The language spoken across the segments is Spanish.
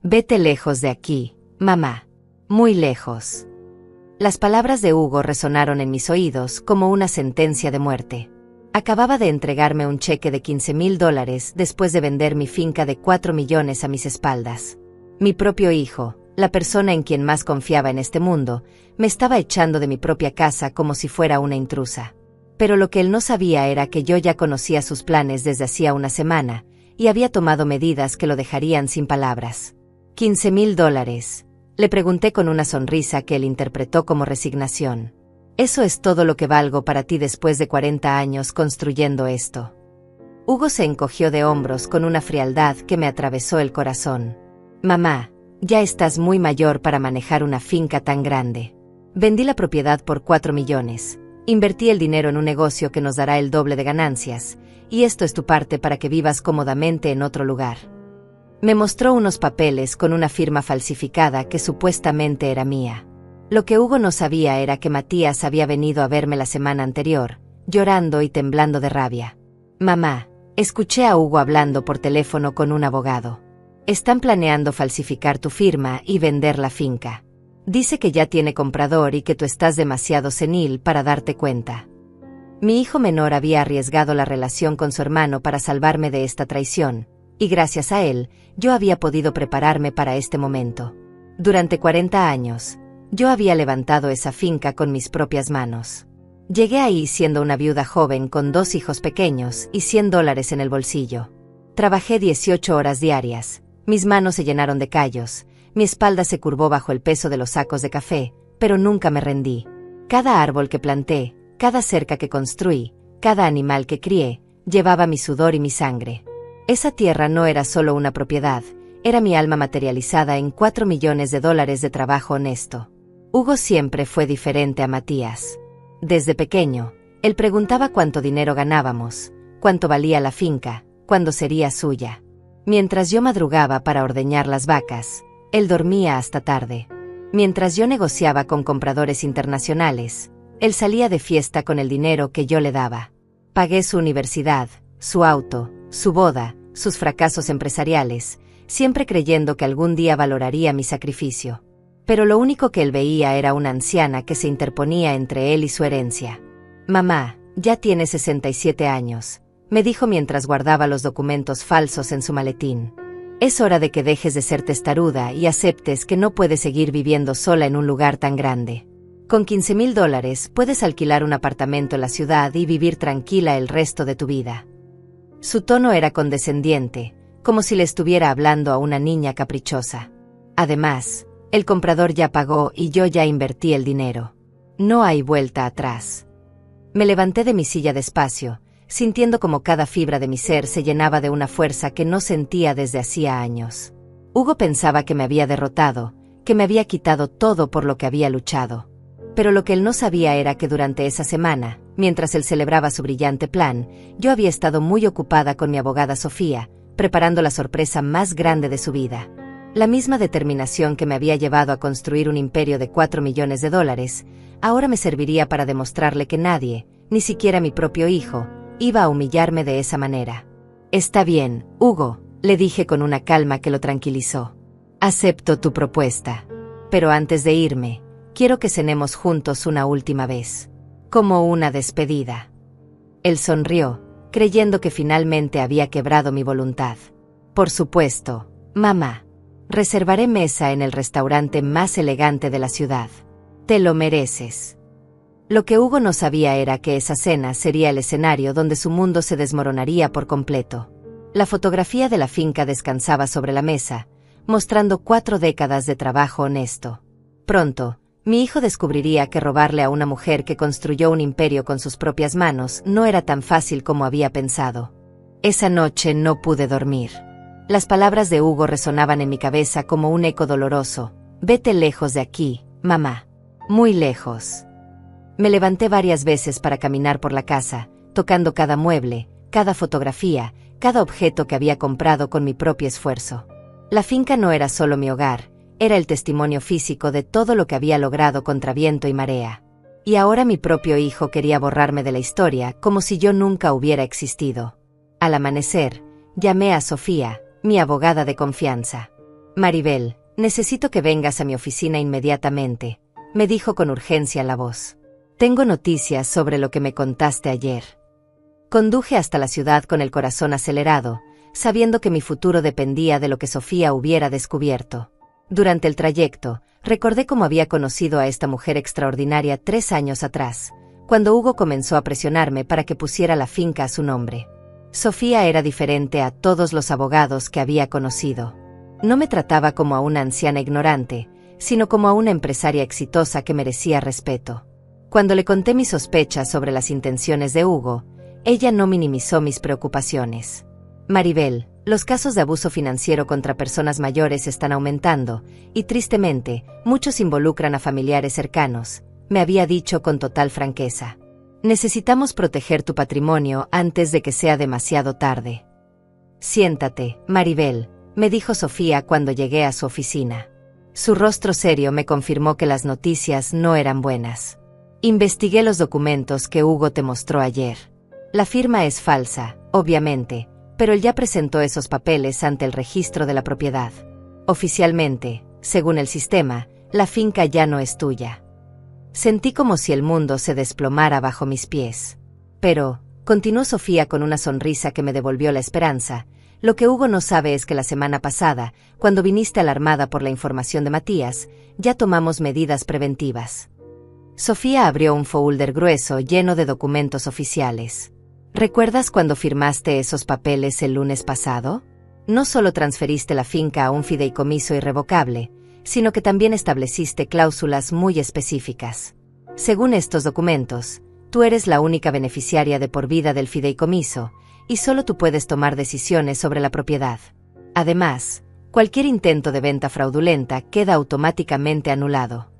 Vete lejos de aquí, mamá. Muy lejos. Las palabras de Hugo resonaron en mis oídos como una sentencia de muerte. Acababa de entregarme un cheque de $15,000 después de vender mi finca de 4 millones a mis espaldas. Mi propio hijo, la persona en quien más confiaba en este mundo, me estaba echando de mi propia casa como si fuera una intrusa. Pero lo que él no sabía era que yo ya conocía sus planes desde hacía una semana, y había tomado medidas que lo dejarían sin palabras. $15,000. Le pregunté con una sonrisa que él interpretó como resignación. ¿Eso es todo lo que valgo para ti después de 40 años construyendo esto? Hugo se encogió de hombros con una frialdad que me atravesó el corazón. Mamá, ya estás muy mayor para manejar una finca tan grande. Vendí la propiedad por 4 millones. Invertí el dinero en un negocio que nos dará el doble de ganancias, y esto es tu parte para que vivas cómodamente en otro lugar. Me mostró unos papeles con una firma falsificada que supuestamente era mía. Lo que Hugo no sabía era que Matías había venido a verme la semana anterior, llorando y temblando de rabia. Mamá, escuché a Hugo hablando por teléfono con un abogado. Están planeando falsificar tu firma y vender la finca. Dice que ya tiene comprador y que tú estás demasiado senil para darte cuenta. Mi hijo menor había arriesgado la relación con su hermano para salvarme de esta traición, y gracias a él, yo había podido prepararme para este momento. Durante 40 años, yo había levantado esa finca con mis propias manos. Llegué ahí siendo una viuda joven con 2 hijos pequeños y $100 en el bolsillo. Trabajé 18 horas diarias, mis manos se llenaron de callos, mi espalda se curvó bajo el peso de los sacos de café, pero nunca me rendí. Cada árbol que planté, cada cerca que construí, cada animal que crié, llevaba mi sudor y mi sangre. Esa tierra no era solo una propiedad, era mi alma materializada en $4 millones de trabajo honesto. Hugo siempre fue diferente a Matías. Desde pequeño, él preguntaba cuánto dinero ganábamos, cuánto valía la finca, cuándo sería suya. Mientras yo madrugaba para ordeñar las vacas, él dormía hasta tarde. Mientras yo negociaba con compradores internacionales, él salía de fiesta con el dinero que yo le daba. Pagué su universidad, su auto, su boda, sus fracasos empresariales, siempre creyendo que algún día valoraría mi sacrificio. Pero lo único que él veía era una anciana que se interponía entre él y su herencia. Mamá, ya tienes 67 años, me dijo mientras guardaba los documentos falsos en su maletín. Es hora de que dejes de ser testaruda y aceptes que no puedes seguir viviendo sola en un lugar tan grande. Con $15,000 puedes alquilar un apartamento en la ciudad y vivir tranquila el resto de tu vida. Su tono era condescendiente, como si le estuviera hablando a una niña caprichosa. Además, el comprador ya pagó y yo ya invertí el dinero. No hay vuelta atrás. Me levanté de mi silla despacio, sintiendo como cada fibra de mi ser se llenaba de una fuerza que no sentía desde hacía años. Hugo pensaba que me había derrotado, que me había quitado todo por lo que había luchado. Pero lo que él no sabía era que durante esa semana, mientras él celebraba su brillante plan, yo había estado muy ocupada con mi abogada Sofía, preparando la sorpresa más grande de su vida. La misma determinación que me había llevado a construir un imperio de $4 millones, ahora me serviría para demostrarle que nadie, ni siquiera mi propio hijo, iba a humillarme de esa manera. Está bien, Hugo, le dije con una calma que lo tranquilizó. Acepto tu propuesta. Pero antes de irme, quiero que cenemos juntos una última vez. Como una despedida. Él sonrió, creyendo que finalmente había quebrado mi voluntad. Por supuesto, mamá. Reservaré mesa en el restaurante más elegante de la ciudad. Te lo mereces. Lo que Hugo no sabía era que esa cena sería el escenario donde su mundo se desmoronaría por completo. La fotografía de la finca descansaba sobre la mesa, mostrando 4 décadas de trabajo honesto. Pronto, mi hijo descubriría que robarle a una mujer que construyó un imperio con sus propias manos no era tan fácil como había pensado. Esa noche no pude dormir. Las palabras de Hugo resonaban en mi cabeza como un eco doloroso. Vete lejos de aquí, mamá. Muy lejos. Me levanté varias veces para caminar por la casa, tocando cada mueble, cada fotografía, cada objeto que había comprado con mi propio esfuerzo. La finca no era solo mi hogar, era el testimonio físico de todo lo que había logrado contra viento y marea. Y ahora mi propio hijo quería borrarme de la historia como si yo nunca hubiera existido. Al amanecer, llamé a Sofía, mi abogada de confianza. Maribel, necesito que vengas a mi oficina inmediatamente, me dijo con urgencia la voz. Tengo noticias sobre lo que me contaste ayer. Conduje hasta la ciudad con el corazón acelerado, sabiendo que mi futuro dependía de lo que Sofía hubiera descubierto. Durante el trayecto, recordé cómo había conocido a esta mujer extraordinaria 3 años atrás, cuando Hugo comenzó a presionarme para que pusiera la finca a su nombre. Sofía era diferente a todos los abogados que había conocido. No me trataba como a una anciana ignorante, sino como a una empresaria exitosa que merecía respeto. Cuando le conté mis sospechas sobre las intenciones de Hugo, ella no minimizó mis preocupaciones. Maribel, los casos de abuso financiero contra personas mayores están aumentando, y tristemente, muchos involucran a familiares cercanos, me había dicho con total franqueza. Necesitamos proteger tu patrimonio antes de que sea demasiado tarde. Siéntate, Maribel, me dijo Sofía cuando llegué a su oficina. Su rostro serio me confirmó que las noticias no eran buenas. Investigué los documentos que Hugo te mostró ayer. La firma es falsa, obviamente, pero él ya presentó esos papeles ante el registro de la propiedad. Oficialmente, según el sistema, la finca ya no es tuya. Sentí como si el mundo se desplomara bajo mis pies. Pero, continuó Sofía con una sonrisa que me devolvió la esperanza, lo que Hugo no sabe es que la semana pasada, cuando viniste alarmada por la información de Matías, ya tomamos medidas preventivas. Sofía abrió un folder grueso lleno de documentos oficiales. ¿Recuerdas cuando firmaste esos papeles el lunes pasado? No solo transferiste la finca a un fideicomiso irrevocable, sino que también estableciste cláusulas muy específicas. Según estos documentos, tú eres la única beneficiaria de por vida del fideicomiso, y solo tú puedes tomar decisiones sobre la propiedad. Además, cualquier intento de venta fraudulenta queda automáticamente anulado.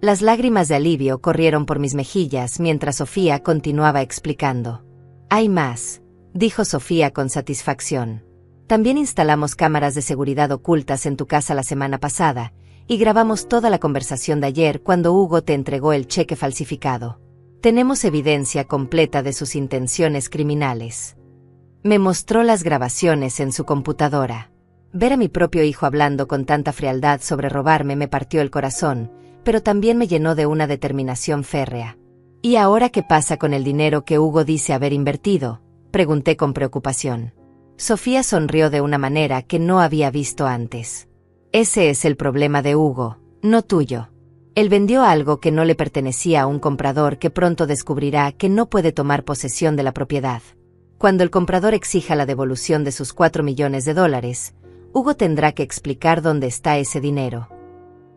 Las lágrimas de alivio corrieron por mis mejillas mientras Sofía continuaba explicando. Hay más, dijo Sofía con satisfacción. También instalamos cámaras de seguridad ocultas en tu casa la semana pasada, y grabamos toda la conversación de ayer cuando Hugo te entregó el cheque falsificado. Tenemos evidencia completa de sus intenciones criminales. Me mostró las grabaciones en su computadora. Ver a mi propio hijo hablando con tanta frialdad sobre robarme me partió el corazón, pero también me llenó de una determinación férrea. ¿Y ahora qué pasa con el dinero que Hugo dice haber invertido?, pregunté con preocupación. Sofía sonrió de una manera que no había visto antes. Ese es el problema de Hugo, no tuyo. Él vendió algo que no le pertenecía a un comprador que pronto descubrirá que no puede tomar posesión de la propiedad. Cuando el comprador exija la devolución de sus $4 millones, Hugo tendrá que explicar dónde está ese dinero.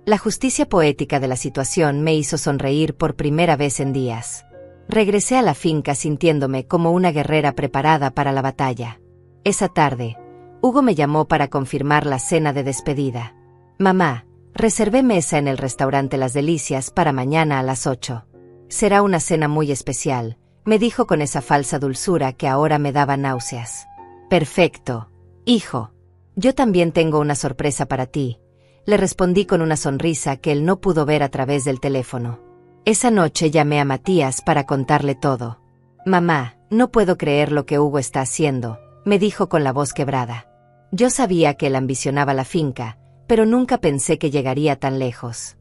La justicia poética de la situación me hizo sonreír por primera vez en días. Regresé a la finca sintiéndome como una guerrera preparada para la batalla. Esa tarde, Hugo me llamó para confirmar la cena de despedida. Mamá, reservé mesa en el restaurante Las Delicias para mañana a las 8. Será una cena muy especial, me dijo con esa falsa dulzura que ahora me daba náuseas. Perfecto, hijo. Yo también tengo una sorpresa para ti, le respondí con una sonrisa que él no pudo ver a través del teléfono. Esa noche llamé a Matías para contarle todo. Mamá, no puedo creer lo que Hugo está haciendo, me dijo con la voz quebrada. Yo sabía que él ambicionaba la finca, pero nunca pensé que llegaría tan lejos.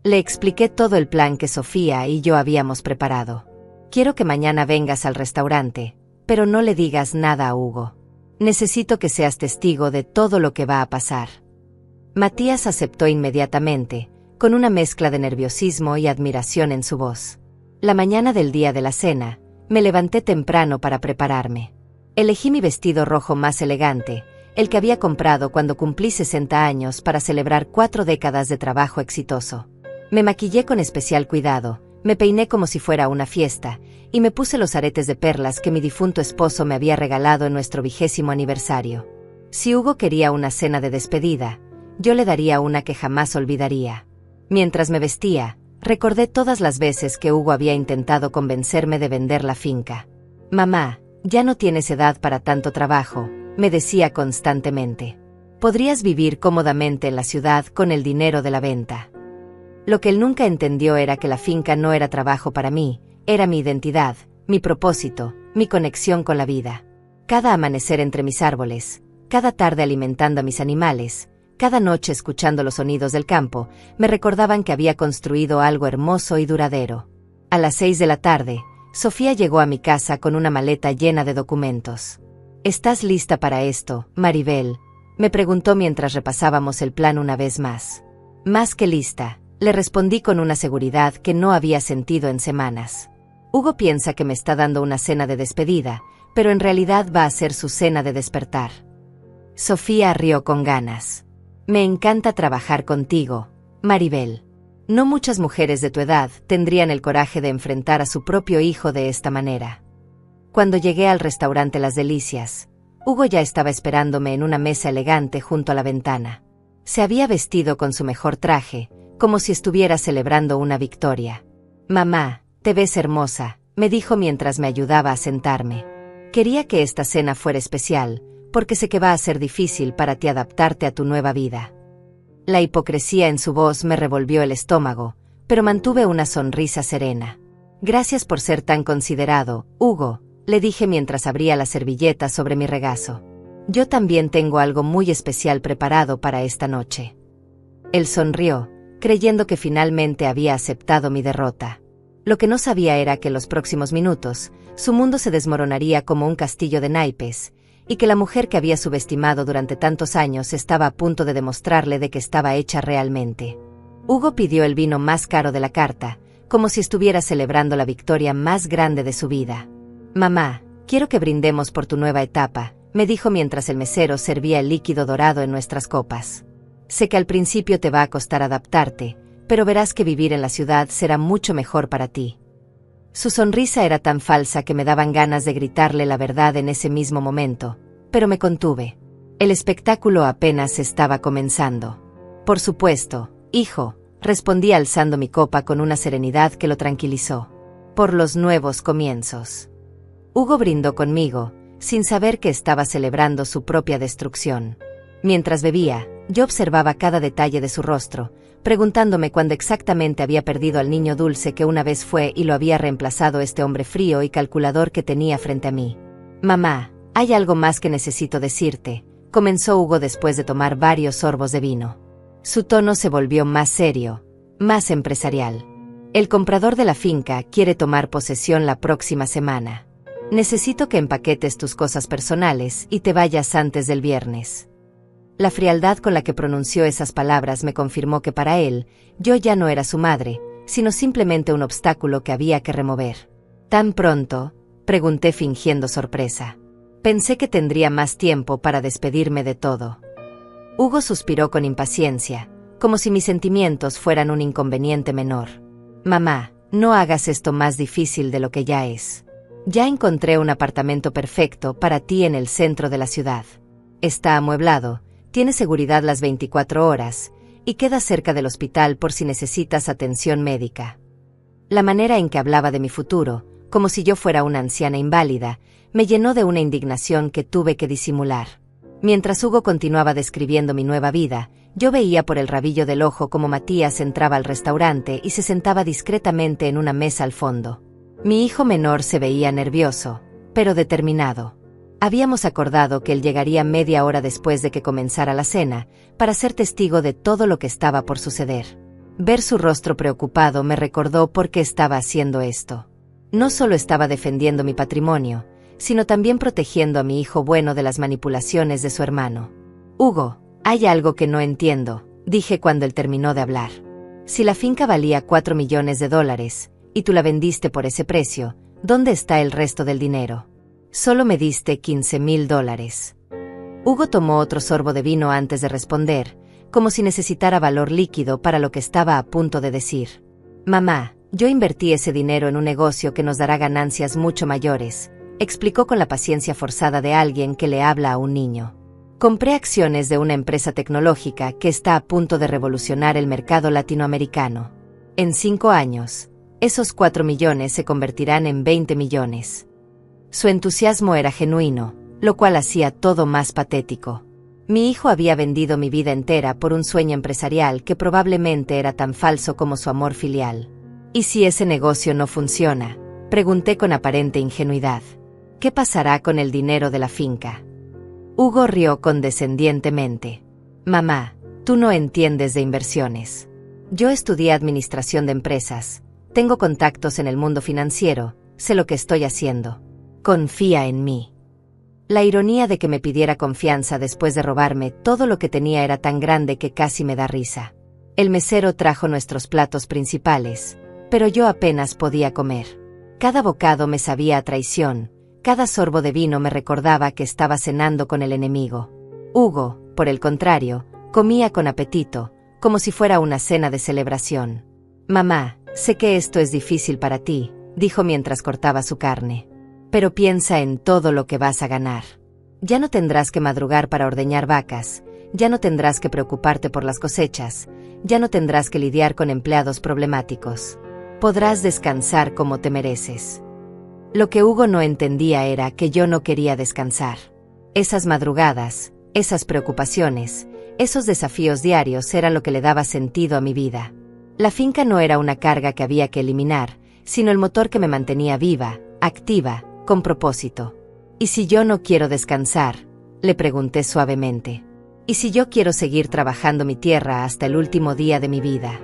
Le expliqué todo el plan que Sofía y yo habíamos preparado. Quiero que mañana vengas al restaurante, pero no le digas nada a Hugo. Necesito que seas testigo de todo lo que va a pasar. Matías aceptó inmediatamente, con una mezcla de nerviosismo y admiración en su voz. La mañana del día de la cena, me levanté temprano para prepararme. Elegí mi vestido rojo más elegante, el que había comprado cuando cumplí 60 años para celebrar 4 décadas de trabajo exitoso. Me maquillé con especial cuidado, me peiné como si fuera una fiesta, y me puse los aretes de perlas que mi difunto esposo me había regalado en nuestro 20º aniversario. Si Hugo quería una cena de despedida, yo le daría una que jamás olvidaría. Mientras me vestía, recordé todas las veces que Hugo había intentado convencerme de vender la finca. Mamá, ya no tienes edad para tanto trabajo, me decía constantemente. Podrías vivir cómodamente en la ciudad con el dinero de la venta. Lo que él nunca entendió era que la finca no era trabajo para mí, era mi identidad, mi propósito, mi conexión con la vida. Cada amanecer entre mis árboles, cada tarde alimentando a mis animales, Cada noche escuchando los sonidos del campo, me recordaban que había construido algo hermoso y duradero. A las 6 de la tarde, Sofía llegó a mi casa con una maleta llena de documentos. ¿Estás lista para esto, Maribel?, me preguntó mientras repasábamos el plan una vez más. Más que lista, le respondí con una seguridad que no había sentido en semanas. Hugo piensa que me está dando una cena de despedida, pero en realidad va a ser su cena de despertar. Sofía rió con ganas. Me encanta trabajar contigo, Maribel. No muchas mujeres de tu edad tendrían el coraje de enfrentar a su propio hijo de esta manera. Cuando llegué al restaurante Las Delicias, Hugo ya estaba esperándome en una mesa elegante junto a la ventana. Se había vestido con su mejor traje, como si estuviera celebrando una victoria. «Mamá, te ves hermosa», me dijo mientras me ayudaba a sentarme. Quería que esta cena fuera especial, porque sé que va a ser difícil para ti adaptarte a tu nueva vida. La hipocresía en su voz me revolvió el estómago, pero mantuve una sonrisa serena. «Gracias por ser tan considerado, Hugo», le dije mientras abría la servilleta sobre mi regazo. «Yo también tengo algo muy especial preparado para esta noche». Él sonrió, creyendo que finalmente había aceptado mi derrota. Lo que no sabía era que en los próximos minutos, su mundo se desmoronaría como un castillo de naipes, y que la mujer que había subestimado durante tantos años estaba a punto de demostrarle de que estaba hecha realmente. Hugo pidió el vino más caro de la carta, como si estuviera celebrando la victoria más grande de su vida. «Mamá, quiero que brindemos por tu nueva etapa», me dijo mientras el mesero servía el líquido dorado en nuestras copas. «Sé que al principio te va a costar adaptarte, pero verás que vivir en la ciudad será mucho mejor para ti». Su sonrisa era tan falsa que me daban ganas de gritarle la verdad en ese mismo momento, pero me contuve. El espectáculo apenas estaba comenzando. «Por supuesto, hijo», respondí alzando mi copa con una serenidad que lo tranquilizó. «Por los nuevos comienzos». Hugo brindó conmigo, sin saber que estaba celebrando su propia destrucción. Mientras bebía, yo observaba cada detalle de su rostro, preguntándome cuándo exactamente había perdido al niño dulce que una vez fue y lo había reemplazado este hombre frío y calculador que tenía frente a mí. «Mamá, hay algo más que necesito decirte», comenzó Hugo después de tomar varios sorbos de vino. Su tono se volvió más serio, más empresarial. «El comprador de la finca quiere tomar posesión la próxima semana. Necesito que empaquetes tus cosas personales y te vayas antes del viernes». La frialdad con la que pronunció esas palabras me confirmó que para él, yo ya no era su madre, sino simplemente un obstáculo que había que remover. «¿Tan pronto?», pregunté fingiendo sorpresa. Pensé que tendría más tiempo para despedirme de todo. Hugo suspiró con impaciencia, como si mis sentimientos fueran un inconveniente menor. «Mamá, no hagas esto más difícil de lo que ya es. Ya encontré un apartamento perfecto para ti en el centro de la ciudad. Está amueblado, tiene seguridad las 24 horas, y queda cerca del hospital por si necesitas atención médica». La manera en que hablaba de mi futuro, como si yo fuera una anciana inválida, me llenó de una indignación que tuve que disimular. Mientras Hugo continuaba describiendo mi nueva vida, yo veía por el rabillo del ojo cómo Matías entraba al restaurante y se sentaba discretamente en una mesa al fondo. Mi hijo menor se veía nervioso, pero determinado. Habíamos acordado que él llegaría media hora después de que comenzara la cena, para ser testigo de todo lo que estaba por suceder. Ver su rostro preocupado me recordó por qué estaba haciendo esto. No solo estaba defendiendo mi patrimonio, sino también protegiendo a mi hijo bueno de las manipulaciones de su hermano. «Hugo, hay algo que no entiendo», dije cuando él terminó de hablar. «Si la finca valía $4 millones, y tú la vendiste por ese precio, ¿dónde está el resto del dinero? Solo me diste $15,000. Hugo tomó otro sorbo de vino antes de responder, como si necesitara valor líquido para lo que estaba a punto de decir. «Mamá, yo invertí ese dinero en un negocio que nos dará ganancias mucho mayores», explicó con la paciencia forzada de alguien que le habla a un niño. «Compré acciones de una empresa tecnológica que está a punto de revolucionar el mercado latinoamericano. En 5 años, esos 4 millones se convertirán en 20 millones. Su entusiasmo era genuino, lo cual hacía todo más patético. Mi hijo había vendido mi vida entera por un sueño empresarial que probablemente era tan falso como su amor filial. «¿Y si ese negocio no funciona?», pregunté con aparente ingenuidad. «¿Qué pasará con el dinero de la finca?». Hugo rió condescendientemente. «Mamá, Tú no entiendes de inversiones. Yo estudié administración de empresas, tengo contactos en el mundo financiero, sé lo que estoy haciendo. Confía en mí. La ironía de que me pidiera confianza después de robarme todo lo que tenía era tan grande que casi me da risa. El mesero trajo nuestros platos principales, pero yo apenas podía comer. Cada bocado me sabía a traición, cada sorbo de vino me recordaba que estaba cenando con el enemigo. Hugo, por el contrario, comía con apetito, como si fuera una cena de celebración. Mamá, sé que esto es difícil para ti, dijo mientras cortaba su carne. Pero piensa en todo lo que vas a ganar. Ya no tendrás que madrugar para ordeñar vacas, ya no tendrás que preocuparte por las cosechas, ya no tendrás que lidiar con empleados problemáticos. Podrás descansar como te mereces. Lo que Hugo no entendía era que yo no quería descansar. Esas madrugadas, esas preocupaciones, esos desafíos diarios eran lo que le daba sentido a mi vida. La finca no era una carga que había que eliminar, sino el motor que me mantenía viva, activa, con propósito. ¿Y si yo no quiero descansar?, le pregunté suavemente. ¿Y si yo quiero seguir trabajando mi tierra hasta el último día de mi vida?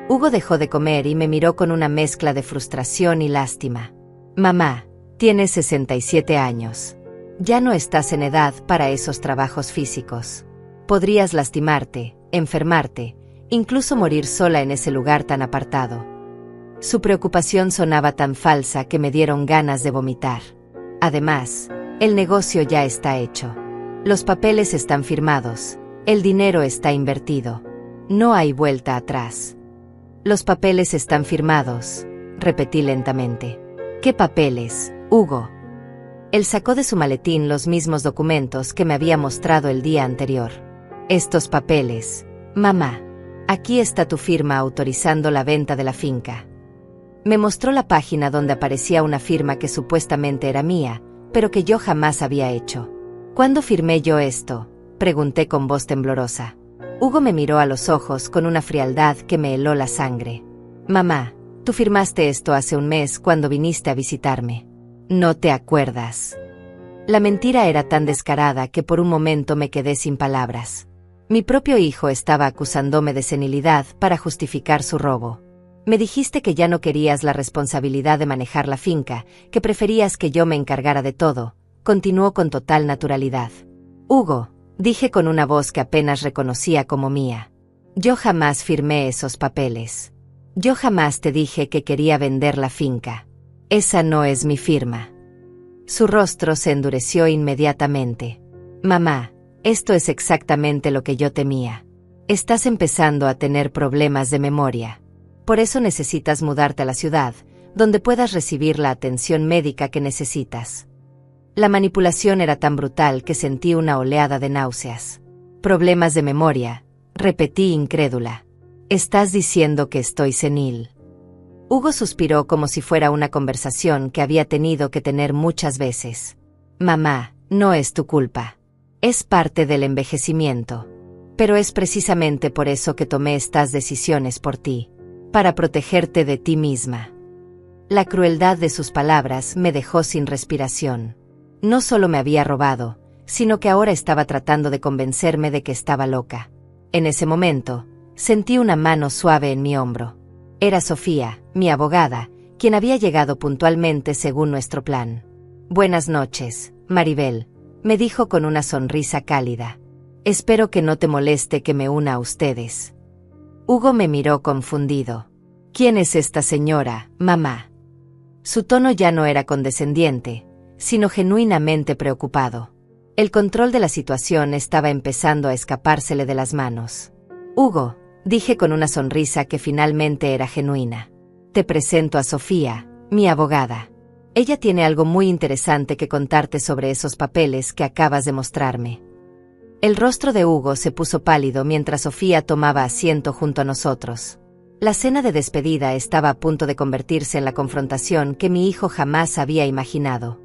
Hugo dejó de comer y me miró con una mezcla de frustración y lástima. Mamá, tienes 67 años. Ya no estás en edad para esos trabajos físicos. Podrías lastimarte, enfermarte, incluso morir sola en ese lugar tan apartado. Su preocupación sonaba tan falsa que me dieron ganas de vomitar. Además, el negocio ya está hecho. Los papeles están firmados, el dinero está invertido. No hay vuelta atrás. Los papeles están firmados, repetí lentamente. ¿Qué papeles, Hugo? Él sacó de su maletín los mismos documentos que me había mostrado el día anterior. Estos papeles, mamá. Aquí está tu firma autorizando la venta de la finca. Me mostró la página donde aparecía una firma que supuestamente era mía, pero que yo jamás había hecho. ¿Cuándo firmé yo esto?, pregunté con voz temblorosa. Hugo me miró a los ojos con una frialdad que me heló la sangre. Mamá, tú firmaste esto hace un mes cuando viniste a visitarme. ¿No te acuerdas? La mentira era tan descarada que por un momento me quedé sin palabras. Mi propio hijo estaba acusándome de senilidad para justificar su robo. Me dijiste que ya no querías la responsabilidad de manejar la finca, que preferías que yo me encargara de todo, continuó con total naturalidad. Hugo, dije con una voz que apenas reconocía como mía. Yo jamás firmé esos papeles. Yo jamás te dije que quería vender la finca. Esa no es mi firma. Su rostro se endureció inmediatamente. Mamá, esto es exactamente lo que yo temía. Estás empezando a tener problemas de memoria. Por eso necesitas mudarte a la ciudad, donde puedas recibir la atención médica que necesitas. La manipulación era tan brutal que sentí una oleada de náuseas. Problemas de memoria, repetí incrédula. Estás diciendo que estoy senil. Hugo suspiró como si fuera una conversación que había tenido que tener muchas veces. Mamá, no es tu culpa. Es parte del envejecimiento. Pero es precisamente por eso que tomé estas decisiones por ti. Para protegerte de ti misma. La crueldad de sus palabras me dejó sin respiración. No solo me había robado, sino que ahora estaba tratando de convencerme de que estaba loca. En ese momento, sentí una mano suave en mi hombro. Era Sofía, mi abogada, quien había llegado puntualmente según nuestro plan. Buenas noches, Maribel, me dijo con una sonrisa cálida. Espero que no te moleste que me una a ustedes. Hugo me miró confundido. ¿Quién es esta señora, mamá? Su tono ya no era condescendiente, sino genuinamente preocupado. El control de la situación estaba empezando a escapársele de las manos. Hugo, dije con una sonrisa que finalmente era genuina. Te presento a Sofía, mi abogada. Ella tiene algo muy interesante que contarte sobre esos papeles que acabas de mostrarme. El rostro de Hugo se puso pálido mientras Sofía tomaba asiento junto a nosotros. La cena de despedida estaba a punto de convertirse en la confrontación que mi hijo jamás había imaginado.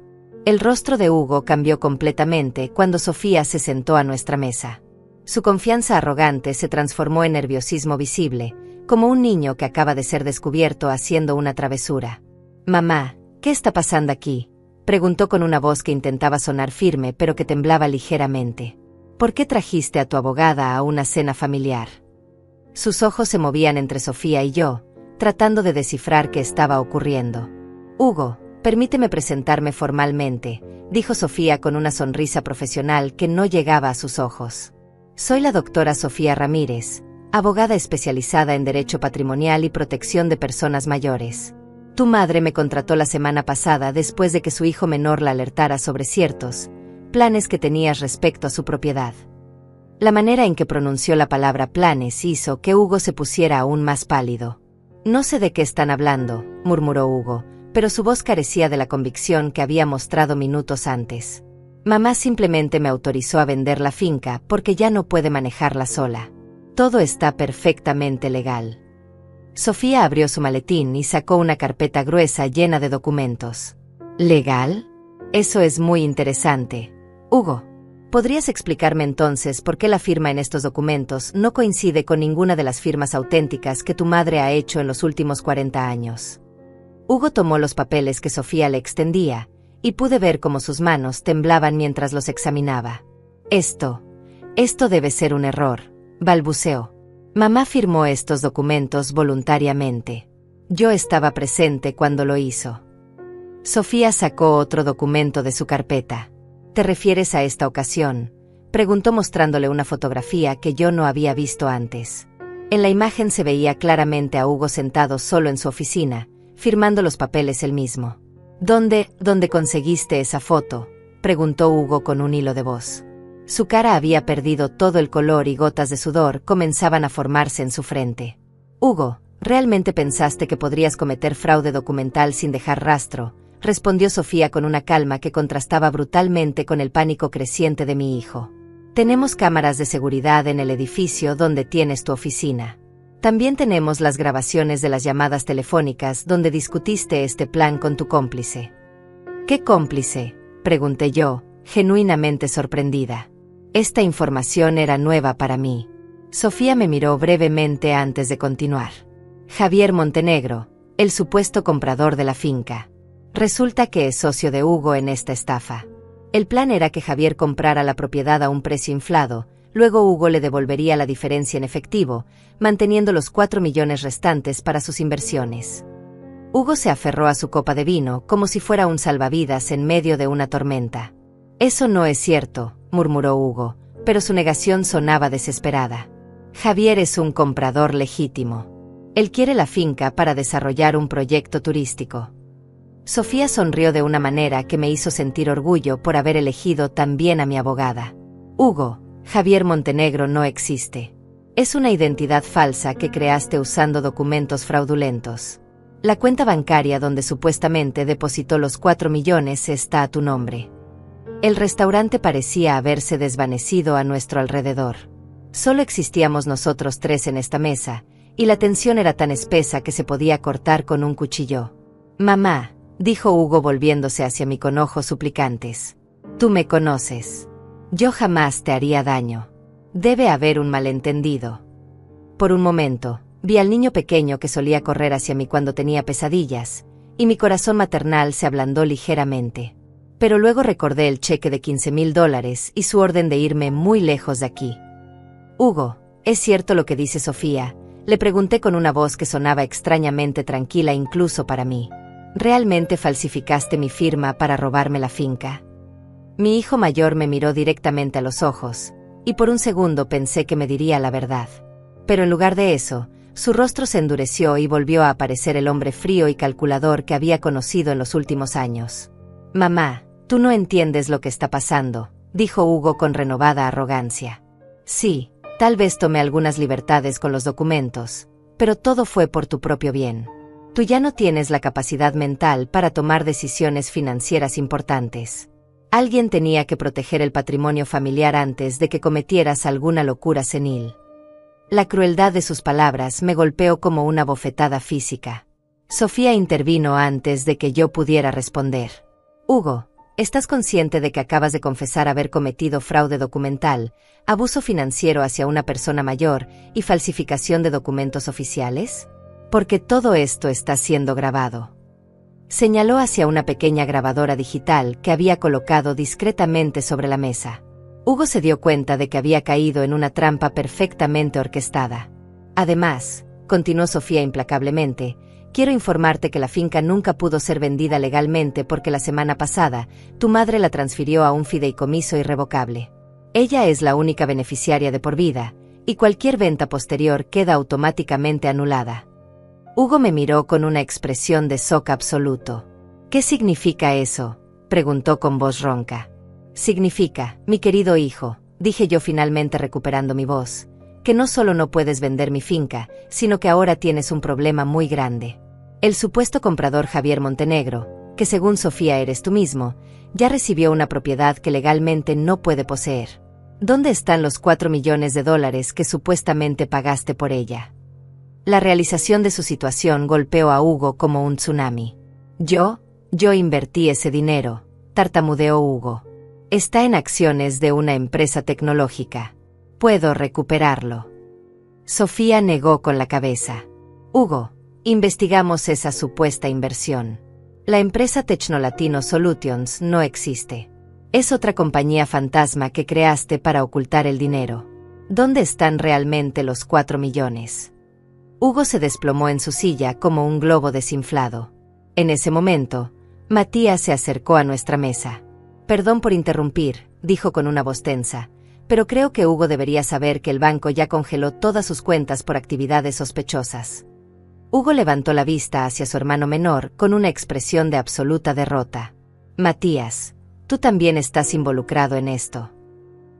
El rostro de Hugo cambió completamente cuando Sofía se sentó a nuestra mesa. Su confianza arrogante se transformó en nerviosismo visible, como un niño que acaba de ser descubierto haciendo una travesura. Mamá, ¿qué está pasando aquí?, preguntó con una voz que intentaba sonar firme pero que temblaba ligeramente. ¿Por qué trajiste a tu abogada a una cena familiar? Sus ojos se movían entre Sofía y yo, tratando de descifrar qué estaba ocurriendo. Hugo, permíteme presentarme formalmente, dijo Sofía con una sonrisa profesional que no llegaba a sus ojos. Soy la doctora Sofía Ramírez, abogada especializada en Derecho Patrimonial y Protección de Personas Mayores. Tu madre me contrató la semana pasada después de que su hijo menor la alertara sobre ciertos planes que tenías respecto a su propiedad. La manera en que pronunció la palabra planes hizo que Hugo se pusiera aún más pálido. No sé de qué están hablando, murmuró Hugo, pero su voz carecía de la convicción que había mostrado minutos antes. Mamá simplemente me autorizó a vender la finca porque ya no puede manejarla sola. Todo está perfectamente legal. Sofía abrió su maletín y sacó una carpeta gruesa llena de documentos. ¿Legal? Eso es muy interesante. Hugo, ¿podrías explicarme entonces por qué la firma en estos documentos no coincide con ninguna de las firmas auténticas que tu madre ha hecho en los últimos 40 años? Hugo tomó los papeles que Sofía le extendía, y pude ver cómo sus manos temblaban mientras los examinaba. Esto debe ser un error, balbuceó. Mamá firmó estos documentos voluntariamente. Yo estaba presente cuando lo hizo. Sofía sacó otro documento de su carpeta. ¿Te refieres a esta ocasión?, preguntó mostrándole una fotografía que yo no había visto antes. En la imagen se veía claramente a Hugo sentado solo en su oficina, firmando los papeles él mismo. ¿Dónde conseguiste esa foto?, preguntó Hugo con un hilo de voz. Su cara había perdido todo el color y gotas de sudor comenzaban a formarse en su frente. Hugo, ¿realmente pensaste que podrías cometer fraude documental sin dejar rastro?, respondió Sofía con una calma que contrastaba brutalmente con el pánico creciente de mi hijo. Tenemos cámaras de seguridad en el edificio donde tienes tu oficina. También tenemos las grabaciones de las llamadas telefónicas donde discutiste este plan con tu cómplice. ¿Qué cómplice?, pregunté yo, genuinamente sorprendida. Esta información era nueva para mí. Sofía me miró brevemente antes de continuar. Javier Montenegro, el supuesto comprador de la finca. Resulta que es socio de Hugo en esta estafa. El plan era que Javier comprara la propiedad a un precio inflado, luego Hugo le devolvería la diferencia en efectivo, manteniendo los 4 millones restantes para sus inversiones. Hugo se aferró a su copa de vino como si fuera un salvavidas en medio de una tormenta. Eso no es cierto, murmuró Hugo, pero su negación sonaba desesperada. Javier es un comprador legítimo. Él quiere la finca para desarrollar un proyecto turístico. Sofía sonrió de una manera que me hizo sentir orgullo por haber elegido tan bien a mi abogada. Hugo, Javier Montenegro no existe. Es una identidad falsa que creaste usando documentos fraudulentos. La cuenta bancaria donde supuestamente depositó los 4 millones está a tu nombre. El restaurante parecía haberse desvanecido a nuestro alrededor. Solo existíamos nosotros 3 en esta mesa, y la tensión era tan espesa que se podía cortar con un cuchillo. Mamá, dijo Hugo volviéndose hacia mí con ojos suplicantes. Tú me conoces. Yo jamás te haría daño. Debe haber un malentendido. Por un momento, vi al niño pequeño que solía correr hacia mí cuando tenía pesadillas, y mi corazón maternal se ablandó ligeramente. Pero luego recordé el cheque de $15,000 y su orden de irme muy lejos de aquí. Hugo, ¿es cierto lo que dice Sofía?, le pregunté con una voz que sonaba extrañamente tranquila incluso para mí. ¿Realmente falsificaste mi firma para robarme la finca? Mi hijo mayor me miró directamente a los ojos, y por un segundo pensé que me diría la verdad. Pero en lugar de eso, su rostro se endureció y volvió a aparecer el hombre frío y calculador que había conocido en los últimos años. Mamá, tú no entiendes lo que está pasando, dijo Hugo con renovada arrogancia. Sí, tal vez tomé algunas libertades con los documentos, pero todo fue por tu propio bien. Tú ya no tienes la capacidad mental para tomar decisiones financieras importantes. Alguien tenía que proteger el patrimonio familiar antes de que cometieras alguna locura senil. La crueldad de sus palabras me golpeó como una bofetada física. Sofía intervino antes de que yo pudiera responder. Hugo, ¿estás consciente de que acabas de confesar haber cometido fraude documental, abuso financiero hacia una persona mayor y falsificación de documentos oficiales? Porque todo esto está siendo grabado. Señaló hacia una pequeña grabadora digital que había colocado discretamente sobre la mesa. Hugo se dio cuenta de que había caído en una trampa perfectamente orquestada. Además, continuó Sofía implacablemente, quiero informarte que la finca nunca pudo ser vendida legalmente porque la semana pasada, tu madre la transfirió a un fideicomiso irrevocable. Ella es la única beneficiaria de por vida, y cualquier venta posterior queda automáticamente anulada. Hugo me miró con una expresión de shock absoluto. ¿Qué significa eso?, preguntó con voz ronca. Significa, mi querido hijo, dije yo finalmente recuperando mi voz, que no solo no puedes vender mi finca, sino que ahora tienes un problema muy grande. El supuesto comprador Javier Montenegro, que según Sofía eres tú mismo, ya recibió una propiedad que legalmente no puede poseer. ¿Dónde están los 4 millones de dólares que supuestamente pagaste por ella? La realización de su situación golpeó a Hugo como un tsunami. Yo invertí ese dinero, tartamudeó Hugo. Está en acciones de una empresa tecnológica. Puedo recuperarlo. Sofía negó con la cabeza. Hugo, investigamos esa supuesta inversión. La empresa Technolatino Solutions no existe. Es otra compañía fantasma que creaste para ocultar el dinero. ¿Dónde están realmente los 4 millones? Hugo se desplomó en su silla como un globo desinflado. En ese momento, Matías se acercó a nuestra mesa. Perdón por interrumpir, dijo con una voz tensa, pero creo que Hugo debería saber que el banco ya congeló todas sus cuentas por actividades sospechosas. Hugo levantó la vista hacia su hermano menor con una expresión de absoluta derrota. Matías, tú también estás involucrado en esto.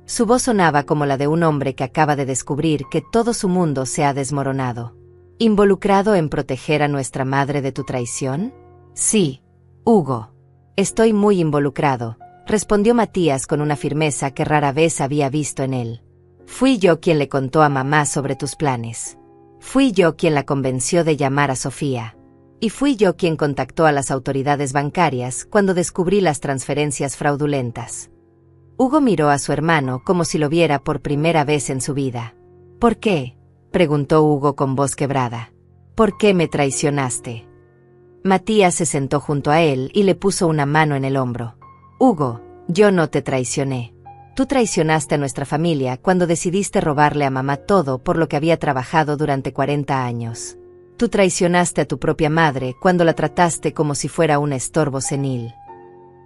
Su voz sonaba como la de un hombre que acaba de descubrir que todo su mundo se ha desmoronado. ¿Involucrado en proteger a nuestra madre de tu traición? Sí, Hugo. Estoy muy involucrado, respondió Matías con una firmeza que rara vez había visto en él. Fui yo quien le contó a mamá sobre tus planes. Fui yo quien la convenció de llamar a Sofía. Y fui yo quien contactó a las autoridades bancarias cuando descubrí las transferencias fraudulentas. Hugo miró a su hermano como si lo viera por primera vez en su vida. ¿Por qué?, preguntó Hugo con voz quebrada. ¿Por qué me traicionaste? Matías se sentó junto a él y le puso una mano en el hombro. Hugo, yo no te traicioné. Tú traicionaste a nuestra familia cuando decidiste robarle a mamá todo por lo que había trabajado durante 40 años. Tú traicionaste a tu propia madre cuando la trataste como si fuera un estorbo senil.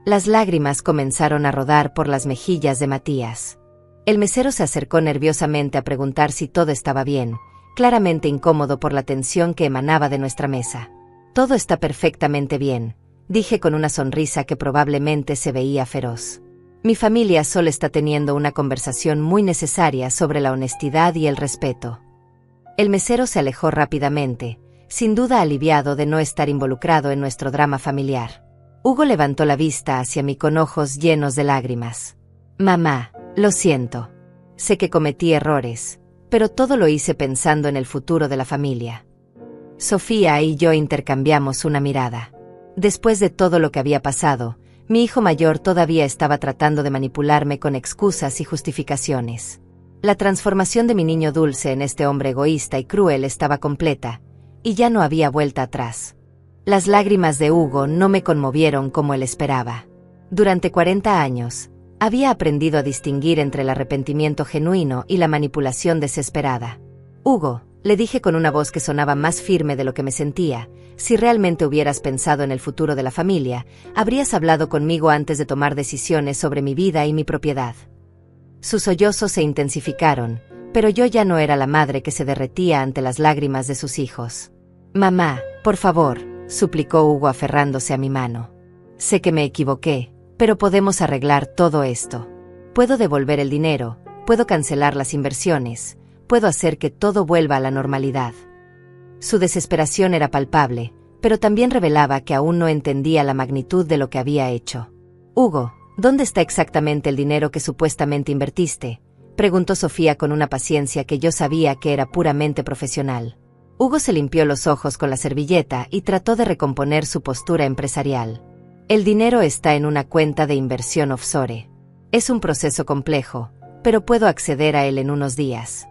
Las lágrimas comenzaron a rodar por las mejillas de Matías. El mesero se acercó nerviosamente a preguntar si todo estaba bien, claramente incómodo por la tensión que emanaba de nuestra mesa. Todo está perfectamente bien, dije con una sonrisa que probablemente se veía feroz. Mi familia solo está teniendo una conversación muy necesaria sobre la honestidad y el respeto. El mesero se alejó rápidamente, sin duda aliviado de no estar involucrado en nuestro drama familiar. Hugo levantó la vista hacia mí con ojos llenos de lágrimas. Mamá, lo siento. Sé que cometí errores, pero todo lo hice pensando en el futuro de la familia. Sofía y yo intercambiamos una mirada. Después de todo lo que había pasado, mi hijo mayor todavía estaba tratando de manipularme con excusas y justificaciones. La transformación de mi niño dulce en este hombre egoísta y cruel estaba completa, y ya no había vuelta atrás. Las lágrimas de Hugo no me conmovieron como él esperaba. Durante 40 años, había aprendido a distinguir entre el arrepentimiento genuino y la manipulación desesperada. Hugo, le dije con una voz que sonaba más firme de lo que me sentía, si realmente hubieras pensado en el futuro de la familia, habrías hablado conmigo antes de tomar decisiones sobre mi vida y mi propiedad. Sus sollozos se intensificaron, pero yo ya no era la madre que se derretía ante las lágrimas de sus hijos. Mamá, por favor, suplicó Hugo aferrándose a mi mano. Sé que me equivoqué, pero podemos arreglar todo esto. Puedo devolver el dinero, puedo cancelar las inversiones, puedo hacer que todo vuelva a la normalidad. Su desesperación era palpable, pero también revelaba que aún no entendía la magnitud de lo que había hecho. Hugo, ¿dónde está exactamente el dinero que supuestamente invertiste?, preguntó Sofía con una paciencia que yo sabía que era puramente profesional. Hugo se limpió los ojos con la servilleta y trató de recomponer su postura empresarial. El dinero está en una cuenta de inversión offshore. Es un proceso complejo, pero puedo acceder a él en unos días.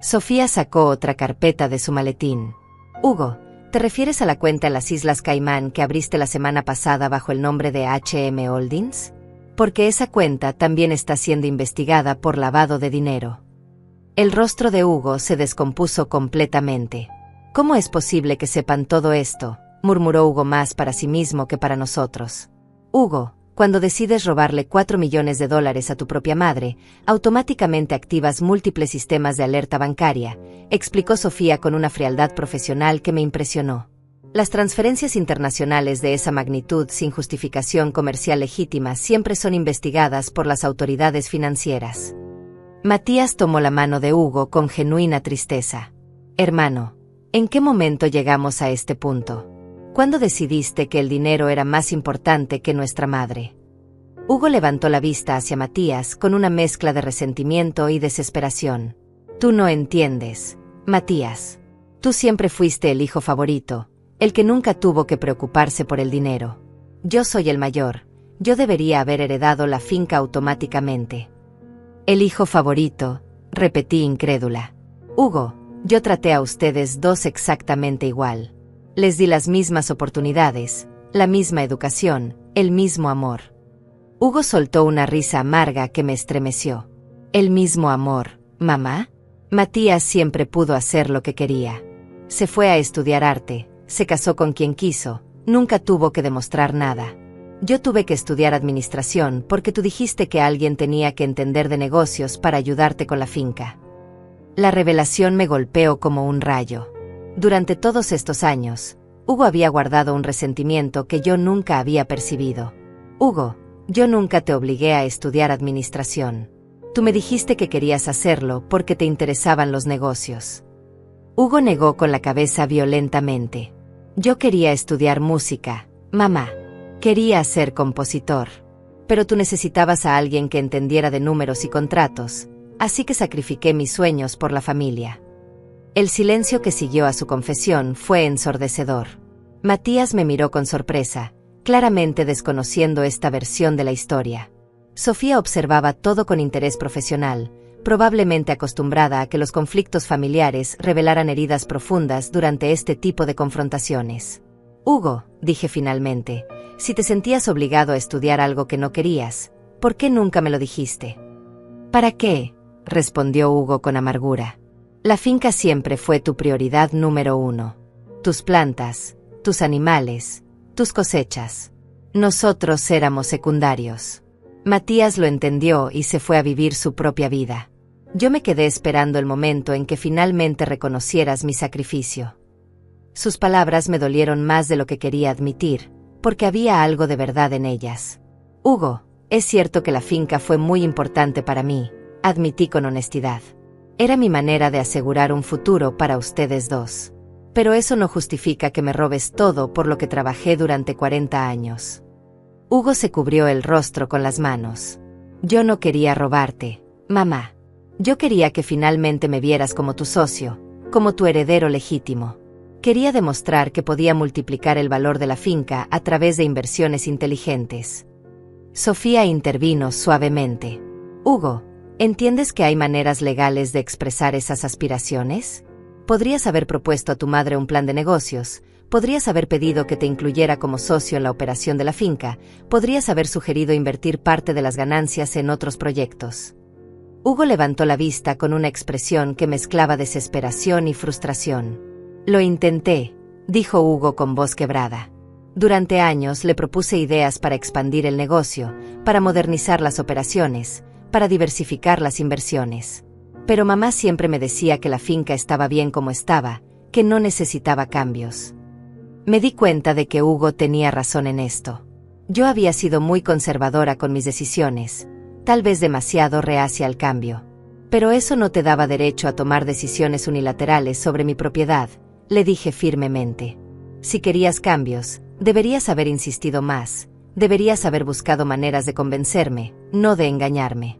Sofía sacó otra carpeta de su maletín. Hugo, ¿te refieres a la cuenta en las Islas Caimán que abriste la semana pasada bajo el nombre de HM Holdings? Porque esa cuenta también está siendo investigada por lavado de dinero. El rostro de Hugo se descompuso completamente. ¿Cómo es posible que sepan todo esto?, murmuró Hugo, más para sí mismo que para nosotros. Hugo, cuando decides robarle $4 millones a tu propia madre, automáticamente activas múltiples sistemas de alerta bancaria, explicó Sofía con una frialdad profesional que me impresionó. Las transferencias internacionales de esa magnitud sin justificación comercial legítima siempre son investigadas por las autoridades financieras. Matías tomó la mano de Hugo con genuina tristeza. Hermano, ¿en qué momento llegamos a este punto? ¿Cuándo decidiste que el dinero era más importante que nuestra madre? Hugo levantó la vista hacia Matías con una mezcla de resentimiento y desesperación. Tú no entiendes, Matías. Tú siempre fuiste el hijo favorito, el que nunca tuvo que preocuparse por el dinero. Yo soy el mayor, yo debería haber heredado la finca automáticamente. El hijo favorito, repetí incrédula. Hugo, yo traté a ustedes dos exactamente igual. Les di las mismas oportunidades, la misma educación, el mismo amor. Hugo soltó una risa amarga que me estremeció. ¿El mismo amor, mamá? Matías siempre pudo hacer lo que quería. Se fue a estudiar arte, se casó con quien quiso, nunca tuvo que demostrar nada. Yo tuve que estudiar administración porque tú dijiste que alguien tenía que entender de negocios para ayudarte con la finca. La revelación me golpeó como un rayo. Durante todos estos años, Hugo había guardado un resentimiento que yo nunca había percibido. Hugo, yo nunca te obligué a estudiar administración. Tú me dijiste que querías hacerlo porque te interesaban los negocios. Hugo negó con la cabeza violentamente. Yo quería estudiar música, mamá. Quería ser compositor. Pero tú necesitabas a alguien que entendiera de números y contratos, así que sacrifiqué mis sueños por la familia. El silencio que siguió a su confesión fue ensordecedor. Matías me miró con sorpresa, claramente desconociendo esta versión de la historia. Sofía observaba todo con interés profesional, probablemente acostumbrada a que los conflictos familiares revelaran heridas profundas durante este tipo de confrontaciones. Hugo, dije finalmente, si te sentías obligado a estudiar algo que no querías, ¿por qué nunca me lo dijiste? ¿Para qué?, respondió Hugo con amargura. La finca siempre fue tu prioridad número 1. Tus plantas, tus animales, tus cosechas. Nosotros éramos secundarios. Matías lo entendió y se fue a vivir su propia vida. Yo me quedé esperando el momento en que finalmente reconocieras mi sacrificio. Sus palabras me dolieron más de lo que quería admitir, porque había algo de verdad en ellas. Hugo, es cierto que la finca fue muy importante para mí, admití con honestidad. Era mi manera de asegurar un futuro para ustedes dos. Pero eso no justifica que me robes todo por lo que trabajé durante 40 años. Hugo se cubrió el rostro con las manos. Yo no quería robarte, mamá. Yo quería que finalmente me vieras como tu socio, como tu heredero legítimo. Quería demostrar que podía multiplicar el valor de la finca a través de inversiones inteligentes. Sofía intervino suavemente. Hugo, ¿entiendes que hay maneras legales de expresar esas aspiraciones? Podrías haber propuesto a tu madre un plan de negocios, podrías haber pedido que te incluyera como socio en la operación de la finca, podrías haber sugerido invertir parte de las ganancias en otros proyectos. Hugo levantó la vista con una expresión que mezclaba desesperación y frustración. Lo intenté, dijo Hugo con voz quebrada. Durante años le propuse ideas para expandir el negocio, para modernizar las operaciones, para diversificar las inversiones. Pero mamá siempre me decía que la finca estaba bien como estaba, que no necesitaba cambios. Me di cuenta de que Hugo tenía razón en esto. Yo había sido muy conservadora con mis decisiones, tal vez demasiado reacia al cambio. Pero eso no te daba derecho a tomar decisiones unilaterales sobre mi propiedad, le dije firmemente. Si querías cambios, deberías haber insistido más, deberías haber buscado maneras de convencerme, no de engañarme.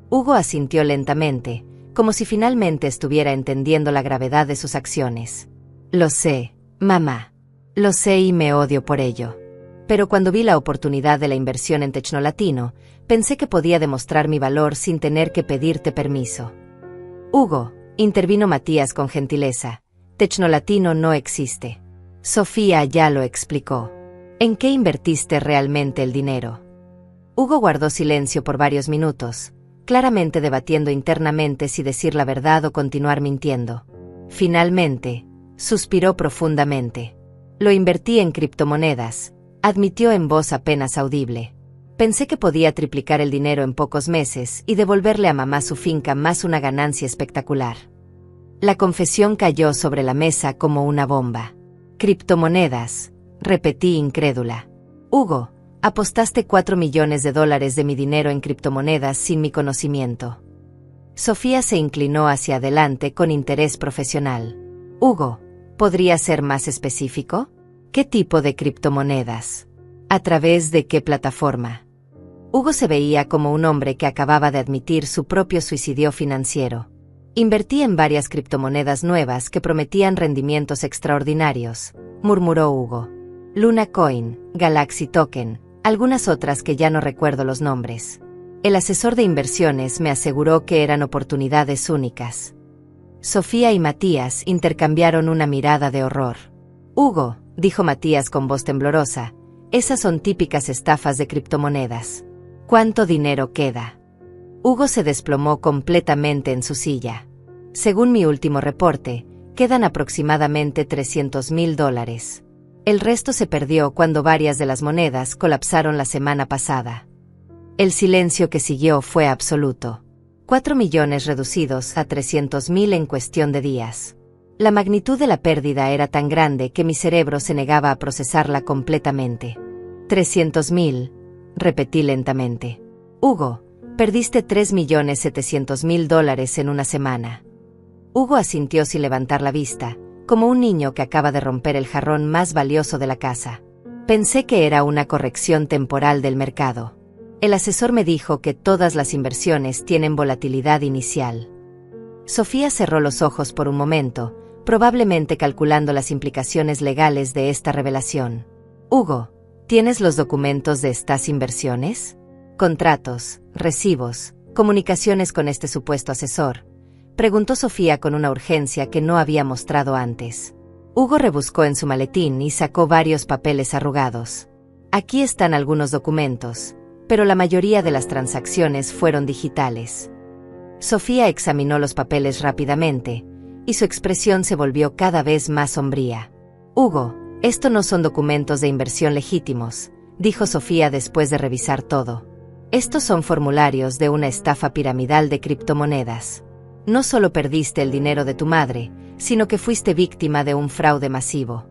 Hugo asintió lentamente, como si finalmente estuviera entendiendo la gravedad de sus acciones. Lo sé, mamá. Lo sé y me odio por ello. Pero cuando vi la oportunidad de la inversión en Tecnolatino, pensé que podía demostrar mi valor sin tener que pedirte permiso. Hugo, intervino Matías con gentileza, Tecnolatino no existe. Sofía ya lo explicó. ¿En qué invertiste realmente el dinero? Hugo guardó silencio por varios minutos, claramente debatiendo internamente si decir la verdad o continuar mintiendo. Finalmente, suspiró profundamente. Lo invertí en criptomonedas, admitió en voz apenas audible. Pensé que podía triplicar el dinero en pocos meses y devolverle a mamá su finca más una ganancia espectacular. La confesión cayó sobre la mesa como una bomba. Criptomonedas, repetí incrédula. Hugo, apostaste $4 millones de mi dinero en criptomonedas sin mi conocimiento. Sofía se inclinó hacia adelante con interés profesional. Hugo, ¿podría ser más específico? ¿Qué tipo de criptomonedas? ¿A través de qué plataforma? Hugo se veía como un hombre que acababa de admitir su propio suicidio financiero. Invertí en varias criptomonedas nuevas que prometían rendimientos extraordinarios, murmuró Hugo. Luna Coin, Galaxy Token, algunas otras que ya no recuerdo los nombres. El asesor de inversiones me aseguró que eran oportunidades únicas. Sofía y Matías intercambiaron una mirada de horror. Hugo, dijo Matías con voz temblorosa, esas son típicas estafas de criptomonedas. ¿Cuánto dinero queda? Hugo se desplomó completamente en su silla. Según mi último reporte, quedan aproximadamente $300,000. El resto se perdió cuando varias de las monedas colapsaron la semana pasada. El silencio que siguió fue absoluto. 4 millones reducidos a 300,000 en cuestión de días. La magnitud de la pérdida era tan grande que mi cerebro se negaba a procesarla completamente. 300,000, repetí lentamente. Hugo, perdiste $3,700,000 en una semana. Hugo asintió sin levantar la vista, como un niño que acaba de romper el jarrón más valioso de la casa. Pensé que era una corrección temporal del mercado. El asesor me dijo que todas las inversiones tienen volatilidad inicial. Sofía cerró los ojos por un momento, probablemente calculando las implicaciones legales de esta revelación. Hugo, ¿tienes los documentos de estas inversiones? Contratos, recibos, comunicaciones con este supuesto asesor, preguntó Sofía con una urgencia que no había mostrado antes. Hugo rebuscó en su maletín y sacó varios papeles arrugados. Aquí están algunos documentos, pero la mayoría de las transacciones fueron digitales. Sofía examinó los papeles rápidamente, y su expresión se volvió cada vez más sombría. Hugo, esto no son documentos de inversión legítimos, dijo Sofía después de revisar todo. Estos son formularios de una estafa piramidal de criptomonedas. No solo perdiste el dinero de tu madre, sino que fuiste víctima de un fraude masivo.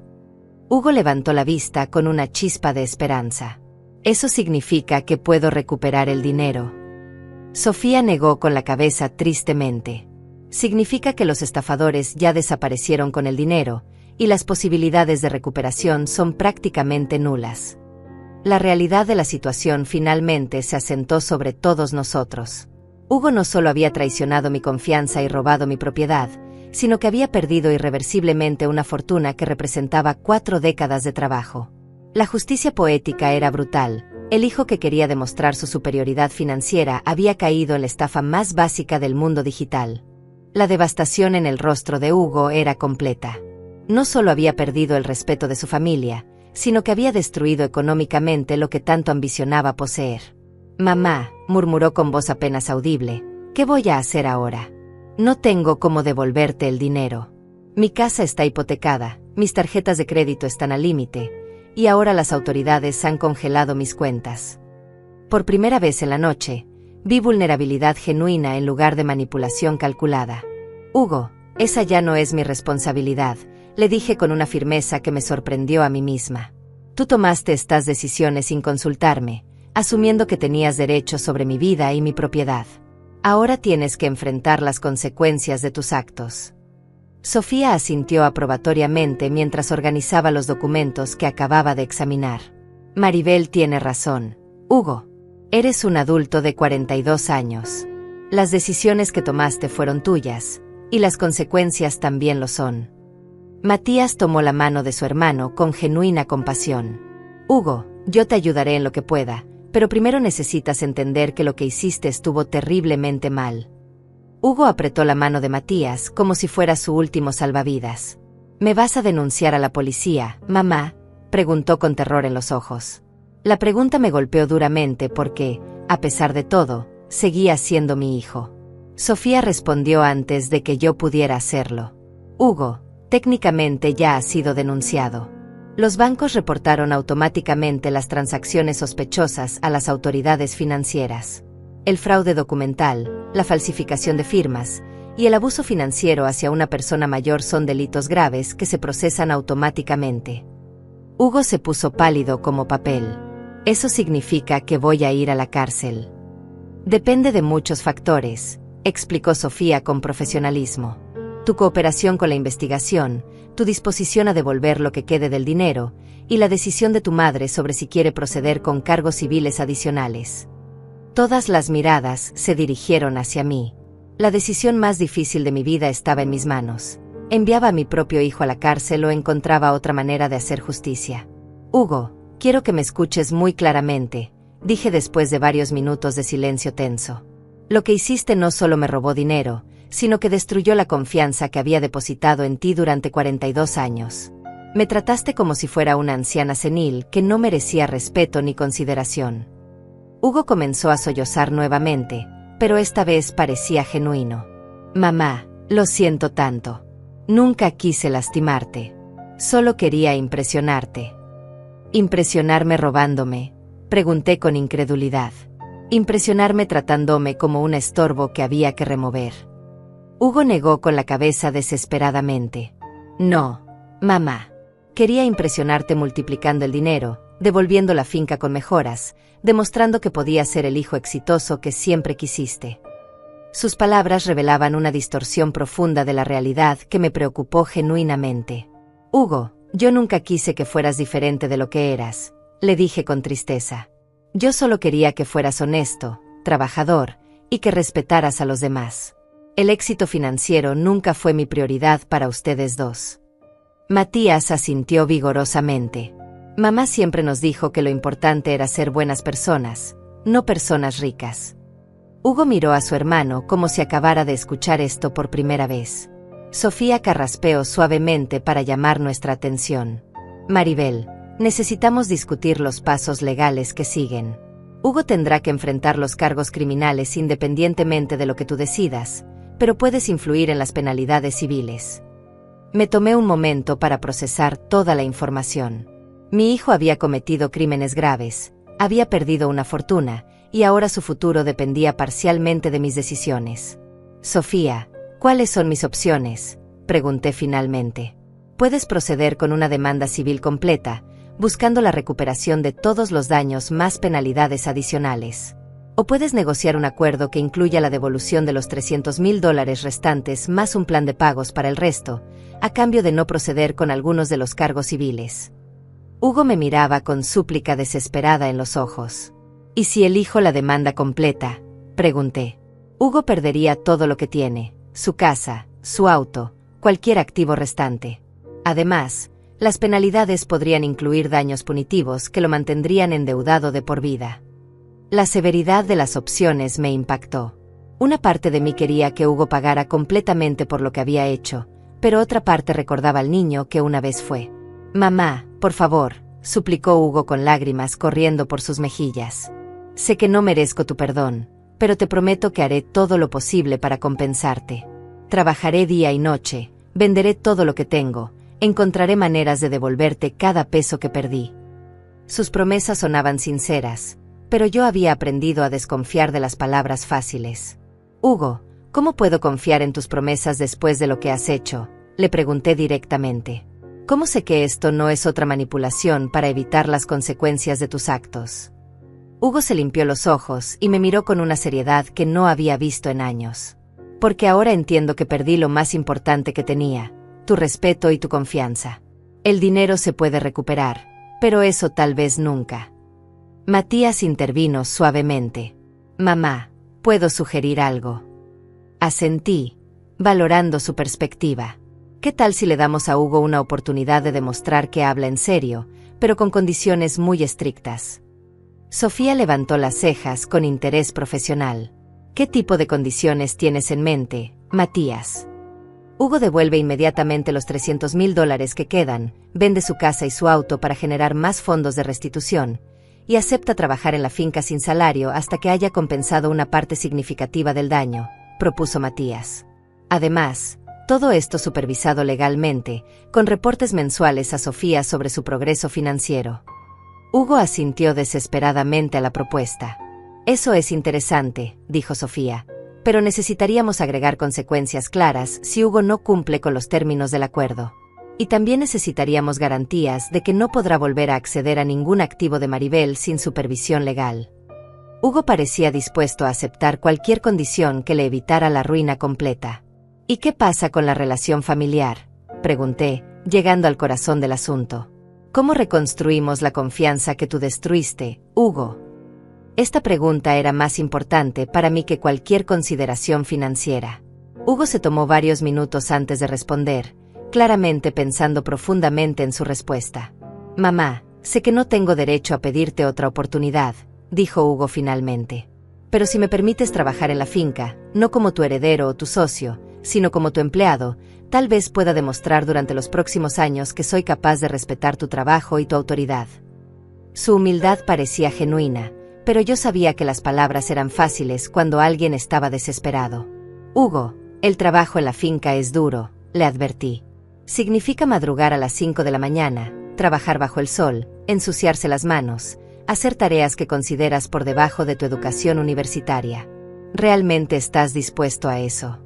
Hugo levantó la vista con una chispa de esperanza. Eso significa que puedo recuperar el dinero. Sofía negó con la cabeza tristemente. Significa que los estafadores ya desaparecieron con el dinero, y las posibilidades de recuperación son prácticamente nulas. La realidad de la situación finalmente se asentó sobre todos nosotros. Hugo no solo había traicionado mi confianza y robado mi propiedad, sino que había perdido irreversiblemente una fortuna que representaba 4 décadas de trabajo. La justicia poética era brutal. El hijo que quería demostrar su superioridad financiera había caído en la estafa más básica del mundo digital. La devastación en el rostro de Hugo era completa. No solo había perdido el respeto de su familia, sino que había destruido económicamente lo que tanto ambicionaba poseer. Mamá, murmuró con voz apenas audible, ¿qué voy a hacer ahora? No tengo cómo devolverte el dinero. Mi casa está hipotecada, mis tarjetas de crédito están al límite, y ahora las autoridades han congelado mis cuentas. Por primera vez en la noche, vi vulnerabilidad genuina en lugar de manipulación calculada. Hugo, esa ya no es mi responsabilidad, le dije con una firmeza que me sorprendió a mí misma. Tú tomaste estas decisiones sin consultarme, asumiendo que tenías derecho sobre mi vida y mi propiedad. Ahora tienes que enfrentar las consecuencias de tus actos. Sofía asintió aprobatoriamente mientras organizaba los documentos que acababa de examinar. Maribel tiene razón. Hugo, eres un adulto de 42 años. Las decisiones que tomaste fueron tuyas, y las consecuencias también lo son. Matías tomó la mano de su hermano con genuina compasión. Hugo, yo te ayudaré en lo que pueda, pero primero necesitas entender que lo que hiciste estuvo terriblemente mal. Hugo apretó la mano de Matías como si fuera su último salvavidas. ¿Me vas a denunciar a la policía, mamá?, preguntó con terror en los ojos. La pregunta me golpeó duramente porque, a pesar de todo, seguía siendo mi hijo. Sofía respondió antes de que yo pudiera hacerlo. Hugo, técnicamente ya ha sido denunciado. Los bancos reportaron automáticamente las transacciones sospechosas a las autoridades financieras. El fraude documental, la falsificación de firmas y el abuso financiero hacia una persona mayor son delitos graves que se procesan automáticamente. Hugo se puso pálido como papel. Eso significa que voy a ir a la cárcel. Depende de muchos factores, explicó Sofía con profesionalismo. Tu cooperación con la investigación, tu disposición a devolver lo que quede del dinero, y la decisión de tu madre sobre si quiere proceder con cargos civiles adicionales. Todas las miradas se dirigieron hacia mí. La decisión más difícil de mi vida estaba en mis manos. Enviaba a mi propio hijo a la cárcel o encontraba otra manera de hacer justicia. Hugo, quiero que me escuches muy claramente, dije después de varios minutos de silencio tenso. Lo que hiciste no solo me robó dinero, sino que destruyó la confianza que había depositado en ti durante 42 años. Me trataste como si fuera una anciana senil que no merecía respeto ni consideración. Hugo comenzó a sollozar nuevamente, pero esta vez parecía genuino. Mamá, lo siento tanto. Nunca quise lastimarte. Solo quería impresionarte. ¿Impresionarme robándome?, pregunté con incredulidad. Impresionarme tratándome como un estorbo que había que remover. Hugo negó con la cabeza desesperadamente. No, mamá. Quería impresionarte multiplicando el dinero, devolviendo la finca con mejoras, demostrando que podía ser el hijo exitoso que siempre quisiste. Sus palabras revelaban una distorsión profunda de la realidad que me preocupó genuinamente. Hugo, yo nunca quise que fueras diferente de lo que eras, le dije con tristeza. Yo solo quería que fueras honesto, trabajador, y que respetaras a los demás. El éxito financiero nunca fue mi prioridad para ustedes dos. Matías asintió vigorosamente. Mamá siempre nos dijo que lo importante era ser buenas personas, no personas ricas. Hugo miró a su hermano como si acabara de escuchar esto por primera vez. Sofía carraspeó suavemente para llamar nuestra atención. Maribel, necesitamos discutir los pasos legales que siguen. Hugo tendrá que enfrentar los cargos criminales independientemente de lo que tú decidas, pero puedes influir en las penalidades civiles. Me tomé un momento para procesar toda la información. Mi hijo había cometido crímenes graves, había perdido una fortuna, y ahora su futuro dependía parcialmente de mis decisiones. Sofía, ¿cuáles son mis opciones?, pregunté finalmente. Puedes proceder con una demanda civil completa, buscando la recuperación de todos los daños más penalidades adicionales. O puedes negociar un acuerdo que incluya la devolución de los $300,000 restantes más un plan de pagos para el resto, a cambio de no proceder con algunos de los cargos civiles. Hugo me miraba con súplica desesperada en los ojos. ¿Y si elijo la demanda completa?, pregunté. Hugo perdería todo lo que tiene, su casa, su auto, cualquier activo restante. Además, las penalidades podrían incluir daños punitivos que lo mantendrían endeudado de por vida. La severidad de las opciones me impactó. Una parte de mí quería que Hugo pagara completamente por lo que había hecho, pero otra parte recordaba al niño que una vez fue. Mamá, por favor, suplicó Hugo con lágrimas corriendo por sus mejillas. Sé que no merezco tu perdón, pero te prometo que haré todo lo posible para compensarte. Trabajaré día y noche, venderé todo lo que tengo, encontraré maneras de devolverte cada peso que perdí. Sus promesas sonaban sinceras, pero yo había aprendido a desconfiar de las palabras fáciles. Hugo, ¿cómo puedo confiar en tus promesas después de lo que has hecho?, le pregunté directamente. ¿Cómo sé que esto no es otra manipulación para evitar las consecuencias de tus actos? Hugo se limpió los ojos y me miró con una seriedad que no había visto en años. Porque ahora entiendo que perdí lo más importante que tenía, tu respeto y tu confianza. El dinero se puede recuperar, pero eso tal vez nunca. Matías intervino suavemente. Mamá, ¿puedo sugerir algo? Asentí, valorando su perspectiva. ¿Qué tal si le damos a Hugo una oportunidad de demostrar que habla en serio, pero con condiciones muy estrictas? Sofía levantó las cejas con interés profesional. ¿Qué tipo de condiciones tienes en mente, Matías? Hugo devuelve inmediatamente los $300,000 que quedan, vende su casa y su auto para generar más fondos de restitución, y acepta trabajar en la finca sin salario hasta que haya compensado una parte significativa del daño, propuso Matías. Además, todo esto supervisado legalmente, con reportes mensuales a Sofía sobre su progreso financiero. Hugo asintió desesperadamente a la propuesta. Eso es interesante, dijo Sofía, pero necesitaríamos agregar consecuencias claras si Hugo no cumple con los términos del acuerdo. Y también necesitaríamos garantías de que no podrá volver a acceder a ningún activo de Maribel sin supervisión legal. Hugo parecía dispuesto a aceptar cualquier condición que le evitara la ruina completa. ¿Y qué pasa con la relación familiar?, pregunté, llegando al corazón del asunto. ¿Cómo reconstruimos la confianza que tú destruiste, Hugo? Esta pregunta era más importante para mí que cualquier consideración financiera. Hugo se tomó varios minutos antes de responder, claramente pensando profundamente en su respuesta. Mamá, sé que no tengo derecho a pedirte otra oportunidad, dijo Hugo finalmente. Pero si me permites trabajar en la finca, no como tu heredero o tu socio, sino como tu empleado, tal vez pueda demostrar durante los próximos años que soy capaz de respetar tu trabajo y tu autoridad. Su humildad parecía genuina, pero yo sabía que las palabras eran fáciles cuando alguien estaba desesperado. Hugo, el trabajo en la finca es duro, le advertí. Significa madrugar a las 5 de la mañana, trabajar bajo el sol, ensuciarse las manos, hacer tareas que consideras por debajo de tu educación universitaria. ¿Realmente estás dispuesto a eso?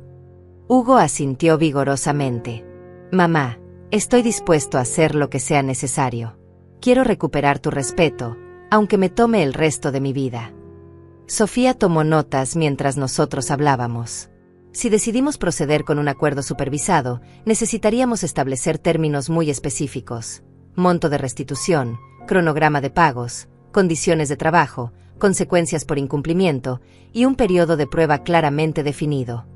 Hugo asintió vigorosamente. Mamá, estoy dispuesto a hacer lo que sea necesario. Quiero recuperar tu respeto, aunque me tome el resto de mi vida. Sofía tomó notas mientras nosotros hablábamos. Si decidimos proceder con un acuerdo supervisado, necesitaríamos establecer términos muy específicos: monto de restitución, cronograma de pagos, condiciones de trabajo, consecuencias por incumplimiento y un periodo de prueba claramente definido.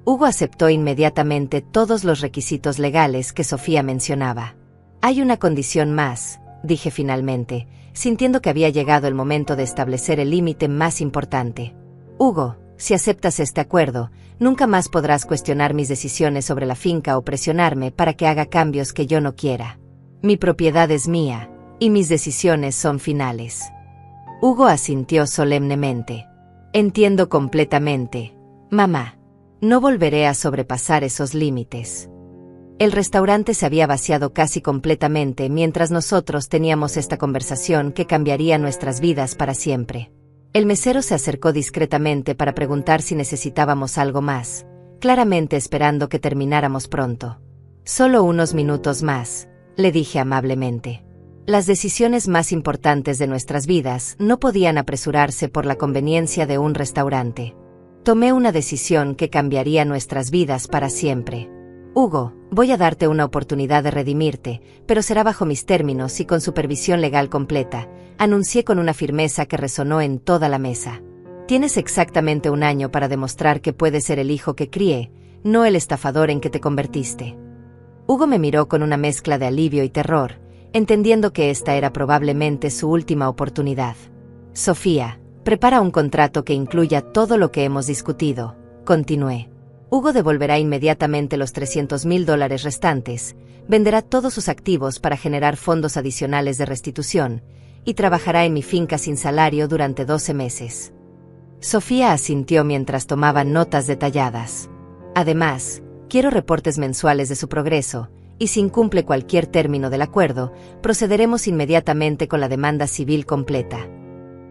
Hugo aceptó inmediatamente todos los requisitos legales que Sofía mencionaba. Hay una condición más, dije finalmente, sintiendo que había llegado el momento de establecer el límite más importante. Hugo, si aceptas este acuerdo, nunca más podrás cuestionar mis decisiones sobre la finca o presionarme para que haga cambios que yo no quiera. Mi propiedad es mía, y mis decisiones son finales. Hugo asintió solemnemente. Entiendo completamente, mamá. No volveré a sobrepasar esos límites. El restaurante se había vaciado casi completamente mientras nosotros teníamos esta conversación que cambiaría nuestras vidas para siempre. El mesero se acercó discretamente para preguntar si necesitábamos algo más, claramente esperando que termináramos pronto. Solo unos minutos más, le dije amablemente. Las decisiones más importantes de nuestras vidas no podían apresurarse por la conveniencia de un restaurante. Tomé una decisión que cambiaría nuestras vidas para siempre. Hugo, voy a darte una oportunidad de redimirte, pero será bajo mis términos y con supervisión legal completa, anuncié con una firmeza que resonó en toda la mesa. Tienes exactamente 1 año para demostrar que puedes ser el hijo que crié, no el estafador en que te convertiste. Hugo me miró con una mezcla de alivio y terror, entendiendo que esta era probablemente su última oportunidad. Sofía, prepara un contrato que incluya todo lo que hemos discutido, continué. Hugo devolverá inmediatamente los $300,000 restantes, venderá todos sus activos para generar fondos adicionales de restitución, y trabajará en mi finca sin salario durante 12 meses. Sofía asintió mientras tomaba notas detalladas. Además, quiero reportes mensuales de su progreso, y si incumple cualquier término del acuerdo, procederemos inmediatamente con la demanda civil completa.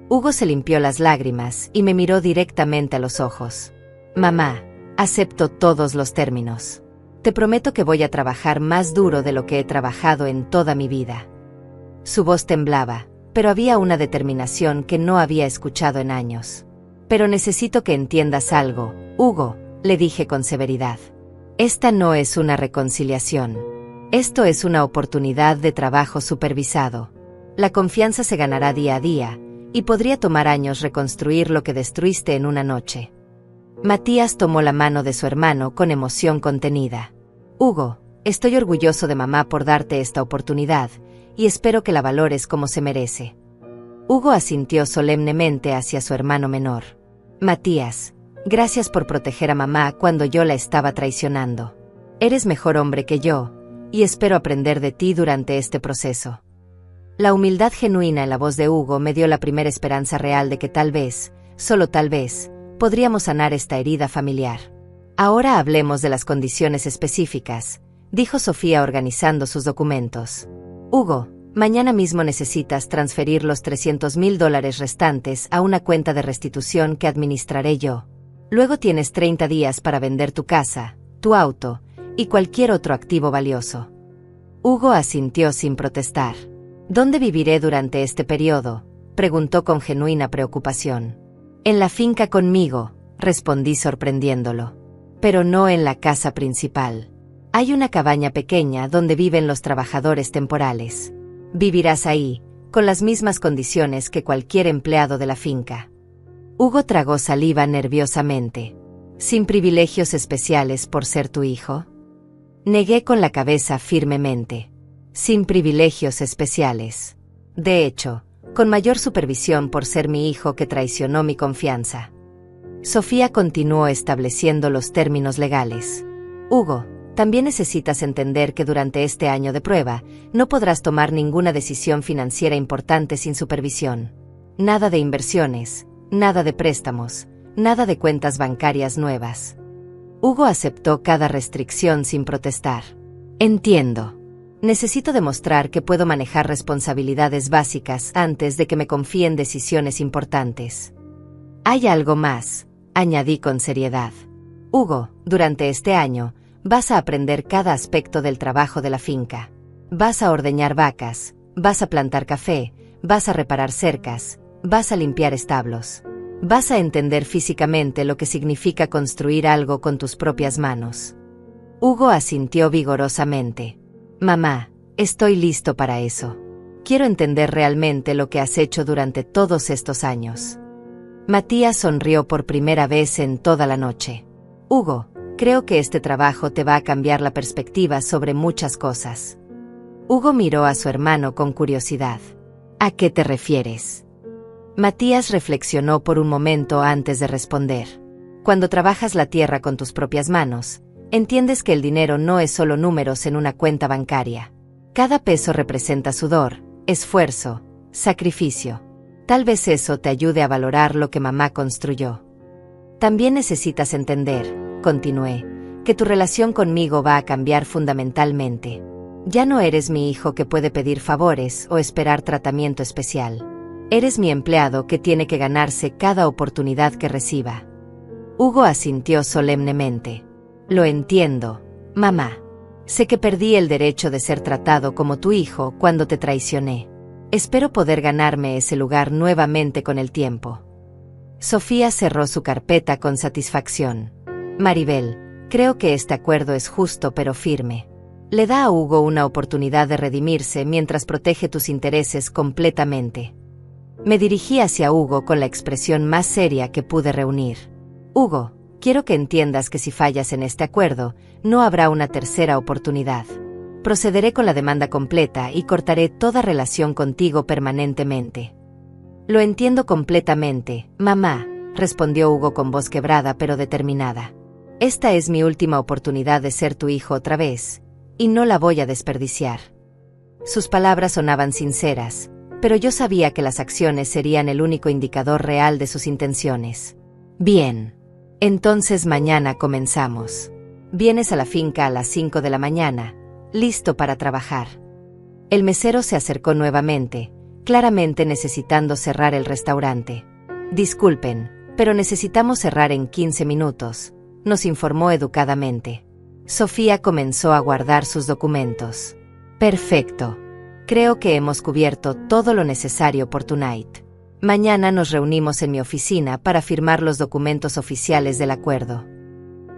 Hugo se limpió las lágrimas y me miró directamente a los ojos. Mamá, acepto todos los términos. Te prometo que voy a trabajar más duro de lo que he trabajado en toda mi vida. Su voz temblaba, pero había una determinación que no había escuchado en años. Pero necesito que entiendas algo, Hugo, le dije con severidad. Esta no es una reconciliación. Esto es una oportunidad de trabajo supervisado. La confianza se ganará día a día, y podría tomar años reconstruir lo que destruiste en una noche. Matías tomó la mano de su hermano con emoción contenida. Hugo, estoy orgulloso de mamá por darte esta oportunidad, y espero que la valores como se merece. Hugo asintió solemnemente hacia su hermano menor. Matías, gracias por proteger a mamá cuando yo la estaba traicionando. Eres mejor hombre que yo, y espero aprender de ti durante este proceso. La humildad genuina en la voz de Hugo me dio la primera esperanza real de que tal vez, solo tal vez, podríamos sanar esta herida familiar. Ahora hablemos de las condiciones específicas, dijo Sofía organizando sus documentos. Hugo, mañana mismo necesitas transferir los $300,000 restantes a una cuenta de restitución que administraré yo. Luego tienes 30 días para vender tu casa, tu auto y cualquier otro activo valioso. Hugo asintió sin protestar. ¿Dónde viviré durante este periodo?, preguntó con genuina preocupación. En la finca conmigo, respondí sorprendiéndolo. Pero no en la casa principal. Hay una cabaña pequeña donde viven los trabajadores temporales. Vivirás ahí, con las mismas condiciones que cualquier empleado de la finca. Hugo tragó saliva nerviosamente. ¿Sin privilegios especiales por ser tu hijo? Negué con la cabeza firmemente. Sin privilegios especiales. De hecho, con mayor supervisión por ser mi hijo que traicionó mi confianza. Sofía continuó estableciendo los términos legales. Hugo, también necesitas entender que durante este año de prueba, no podrás tomar ninguna decisión financiera importante sin supervisión. Nada de inversiones, nada de préstamos, nada de cuentas bancarias nuevas. Hugo aceptó cada restricción sin protestar. Entiendo. Necesito demostrar que puedo manejar responsabilidades básicas antes de que me confíen decisiones importantes. Hay algo más, añadí con seriedad. Hugo, durante este año, vas a aprender cada aspecto del trabajo de la finca. Vas a ordeñar vacas, vas a plantar café, vas a reparar cercas, vas a limpiar establos. Vas a entender físicamente lo que significa construir algo con tus propias manos. Hugo asintió vigorosamente. Mamá, estoy listo para eso. Quiero entender realmente lo que has hecho durante todos estos años. Matías sonrió por primera vez en toda la noche. Hugo, creo que este trabajo te va a cambiar la perspectiva sobre muchas cosas. Hugo miró a su hermano con curiosidad. ¿A qué te refieres? Matías reflexionó por un momento antes de responder. Cuando trabajas la tierra con tus propias manos, entiendes que el dinero no es solo números en una cuenta bancaria. Cada peso representa sudor, esfuerzo, sacrificio. Tal vez eso te ayude a valorar lo que mamá construyó. También necesitas entender, continué, que tu relación conmigo va a cambiar fundamentalmente. Ya no eres mi hijo que puede pedir favores o esperar tratamiento especial. Eres mi empleado que tiene que ganarse cada oportunidad que reciba. Hugo asintió solemnemente. Lo entiendo, mamá. Sé que perdí el derecho de ser tratado como tu hijo cuando te traicioné. Espero poder ganarme ese lugar nuevamente con el tiempo. Sofía cerró su carpeta con satisfacción. Maribel, creo que este acuerdo es justo pero firme. Le da a Hugo una oportunidad de redimirse mientras protege tus intereses completamente. Me dirigí hacia Hugo con la expresión más seria que pude reunir. Hugo, quiero que entiendas que si fallas en este acuerdo, no habrá una tercera oportunidad. Procederé con la demanda completa y cortaré toda relación contigo permanentemente. Lo entiendo completamente, mamá, respondió Hugo con voz quebrada pero determinada. Esta es mi última oportunidad de ser tu hijo otra vez, y no la voy a desperdiciar. Sus palabras sonaban sinceras, pero yo sabía que las acciones serían el único indicador real de sus intenciones. Bien. Entonces mañana comenzamos. Vienes a la finca a las 5 de la mañana, listo para trabajar. El mesero se acercó nuevamente, claramente necesitando cerrar el restaurante. Disculpen, pero necesitamos cerrar en 15 minutos, nos informó educadamente. Sofía comenzó a guardar sus documentos. Perfecto. Creo que hemos cubierto todo lo necesario por Tonight. Mañana nos reunimos en mi oficina para firmar los documentos oficiales del acuerdo.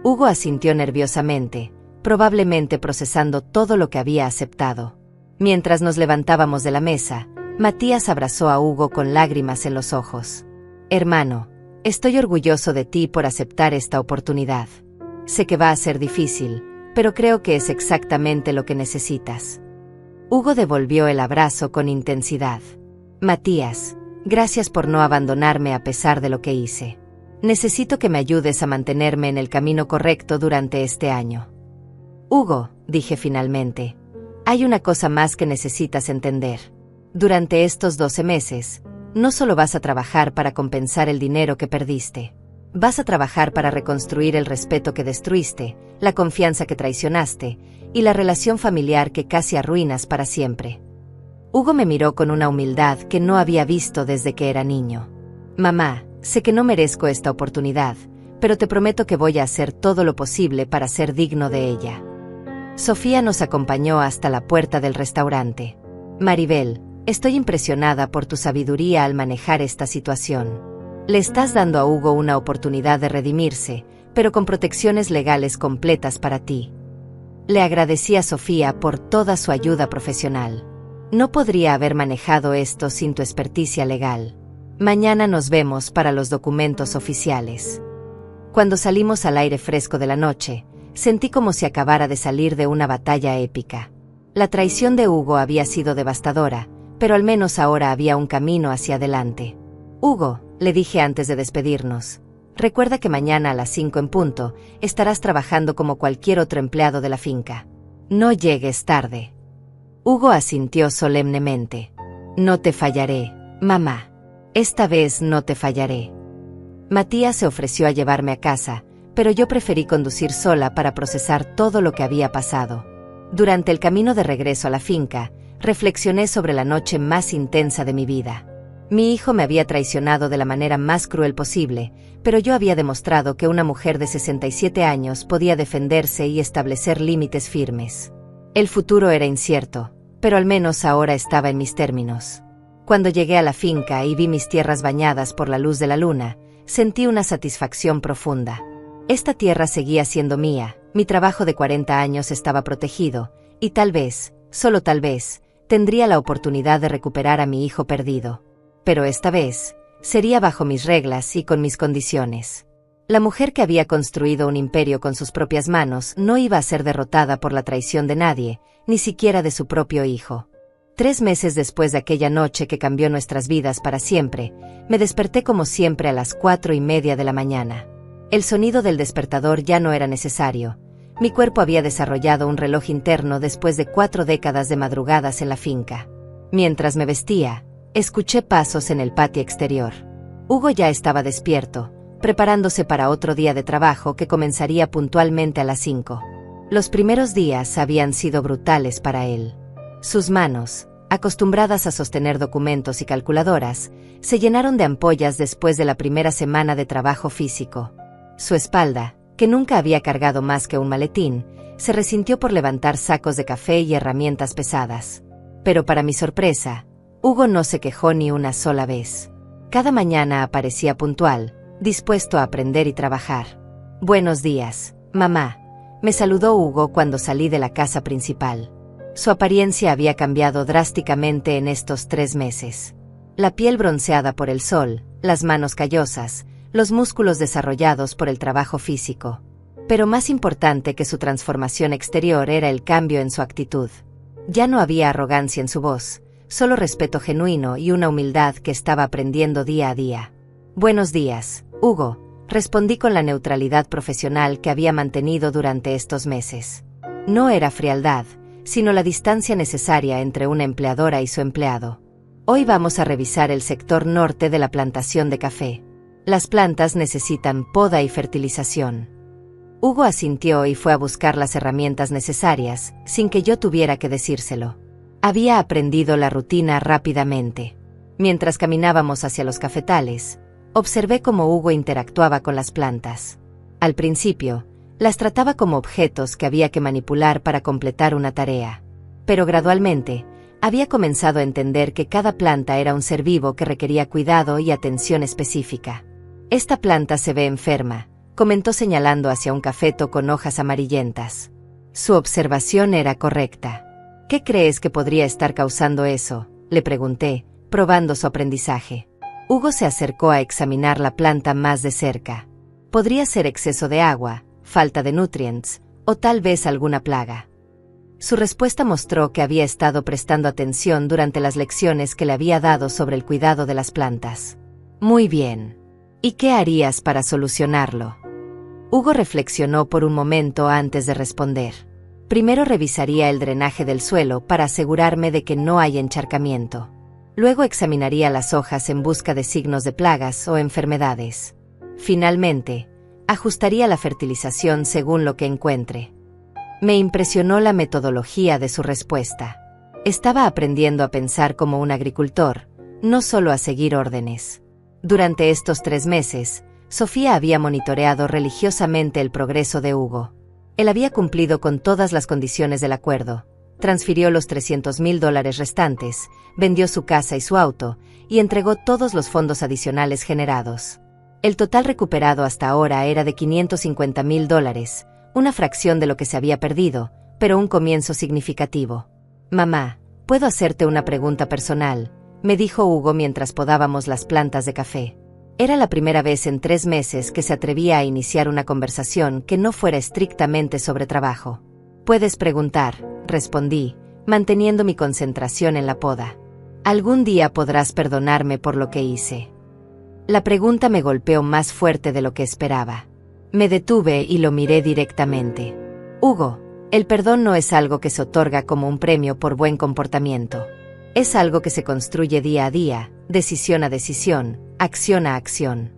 Hugo asintió nerviosamente, probablemente procesando todo lo que había aceptado. Mientras nos levantábamos de la mesa, Matías abrazó a Hugo con lágrimas en los ojos. Hermano, estoy orgulloso de ti por aceptar esta oportunidad. Sé que va a ser difícil, pero creo que es exactamente lo que necesitas. Hugo devolvió el abrazo con intensidad. Matías, gracias por no abandonarme a pesar de lo que hice. Necesito que me ayudes a mantenerme en el camino correcto durante este año. Hugo, dije finalmente, hay una cosa más que necesitas entender. Durante estos 12 meses, no solo vas a trabajar para compensar el dinero que perdiste. Vas a trabajar para reconstruir el respeto que destruiste, la confianza que traicionaste y la relación familiar que casi arruinas para siempre. Hugo me miró con una humildad que no había visto desde que era niño. Mamá, sé que no merezco esta oportunidad, pero te prometo que voy a hacer todo lo posible para ser digno de ella. Sofía nos acompañó hasta la puerta del restaurante. Maribel, estoy impresionada por tu sabiduría al manejar esta situación. Le estás dando a Hugo una oportunidad de redimirse, pero con protecciones legales completas para ti. Le agradecí a Sofía por toda su ayuda profesional. No podría haber manejado esto sin tu experticia legal. Mañana nos vemos para los documentos oficiales. Cuando salimos al aire fresco de la noche, sentí como si acabara de salir de una batalla épica. La traición de Hugo había sido devastadora, pero al menos ahora había un camino hacia adelante. Hugo, le dije antes de despedirnos, recuerda que mañana a las 5 en punto estarás trabajando como cualquier otro empleado de la finca. No llegues tarde. Hugo asintió solemnemente. No te fallaré, mamá. Esta vez no te fallaré. Matías se ofreció a llevarme a casa, pero yo preferí conducir sola para procesar todo lo que había pasado. Durante el camino de regreso a la finca, reflexioné sobre la noche más intensa de mi vida. Mi hijo me había traicionado de la manera más cruel posible, pero yo había demostrado que una mujer de 67 años podía defenderse y establecer límites firmes. El futuro era incierto, pero al menos ahora estaba en mis términos. Cuando llegué a la finca y vi mis tierras bañadas por la luz de la luna, sentí una satisfacción profunda. Esta tierra seguía siendo mía, mi trabajo de 40 años estaba protegido, y tal vez, solo tal vez, tendría la oportunidad de recuperar a mi hijo perdido. Pero esta vez, sería bajo mis reglas y con mis condiciones. La mujer que había construido un imperio con sus propias manos no iba a ser derrotada por la traición de nadie, ni siquiera de su propio hijo. 3 meses después de aquella noche que cambió nuestras vidas para siempre, me desperté como siempre a las 4:30 de la mañana. El sonido del despertador ya no era necesario. Mi cuerpo había desarrollado un reloj interno después de 4 décadas de madrugadas en la finca. Mientras me vestía, escuché pasos en el patio exterior. Hugo ya estaba despierto, preparándose para otro día de trabajo que comenzaría puntualmente a las 5. Los primeros días habían sido brutales para él. Sus manos, acostumbradas a sostener documentos y calculadoras, se llenaron de ampollas después de la primera semana de trabajo físico. Su espalda, que nunca había cargado más que un maletín, se resintió por levantar sacos de café y herramientas pesadas. Pero para mi sorpresa, Hugo no se quejó ni una sola vez. Cada mañana aparecía puntual, dispuesto a aprender y trabajar. «Buenos días, mamá», me saludó Hugo cuando salí de la casa principal. Su apariencia había cambiado drásticamente en estos 3 meses. La piel bronceada por el sol, las manos callosas, los músculos desarrollados por el trabajo físico. Pero más importante que su transformación exterior era el cambio en su actitud. Ya no había arrogancia en su voz, solo respeto genuino y una humildad que estaba aprendiendo día a día. «Buenos días, Hugo», respondí con la neutralidad profesional que había mantenido durante estos meses. No era frialdad, sino la distancia necesaria entre una empleadora y su empleado. «Hoy vamos a revisar el sector norte de la plantación de café. Las plantas necesitan poda y fertilización». Hugo asintió y fue a buscar las herramientas necesarias, sin que yo tuviera que decírselo. Había aprendido la rutina rápidamente. Mientras caminábamos hacia los cafetales, observé cómo Hugo interactuaba con las plantas. Al principio, las trataba como objetos que había que manipular para completar una tarea. Pero gradualmente, había comenzado a entender que cada planta era un ser vivo que requería cuidado y atención específica. «Esta planta se ve enferma», comentó señalando hacia un cafeto con hojas amarillentas. Su observación era correcta. «¿Qué crees que podría estar causando eso?», le pregunté, probando su aprendizaje. Hugo se acercó a examinar la planta más de cerca. Podría ser exceso de agua, falta de nutrientes, o tal vez alguna plaga. Su respuesta mostró que había estado prestando atención durante las lecciones que le había dado sobre el cuidado de las plantas. «Muy bien. ¿Y qué harías para solucionarlo?». Hugo reflexionó por un momento antes de responder. «Primero revisaría el drenaje del suelo para asegurarme de que no hay encharcamiento. Luego examinaría las hojas en busca de signos de plagas o enfermedades. Finalmente, ajustaría la fertilización según lo que encuentre. Me impresionó la metodología de su respuesta. Estaba aprendiendo a pensar como un agricultor, no solo a seguir órdenes. Durante estos 3 meses, Sofía había monitoreado religiosamente el progreso de Hugo. Él había cumplido con todas las condiciones del acuerdo, transfirió los $300,000 restantes, vendió su casa y su auto, y entregó todos los fondos adicionales generados. El total recuperado hasta ahora era de $550,000, una fracción de lo que se había perdido, pero un comienzo significativo. «Mamá, ¿puedo hacerte una pregunta personal?», me dijo Hugo mientras podábamos las plantas de café. Era la primera vez en 3 meses que se atrevía a iniciar una conversación que no fuera estrictamente sobre trabajo. «Puedes preguntar», respondí, manteniendo mi concentración en la poda. «Algún día podrás perdonarme por lo que hice». La pregunta me golpeó más fuerte de lo que esperaba. Me detuve y lo miré directamente. «Hugo, el perdón no es algo que se otorga como un premio por buen comportamiento. Es algo que se construye día a día, decisión a decisión, acción a acción».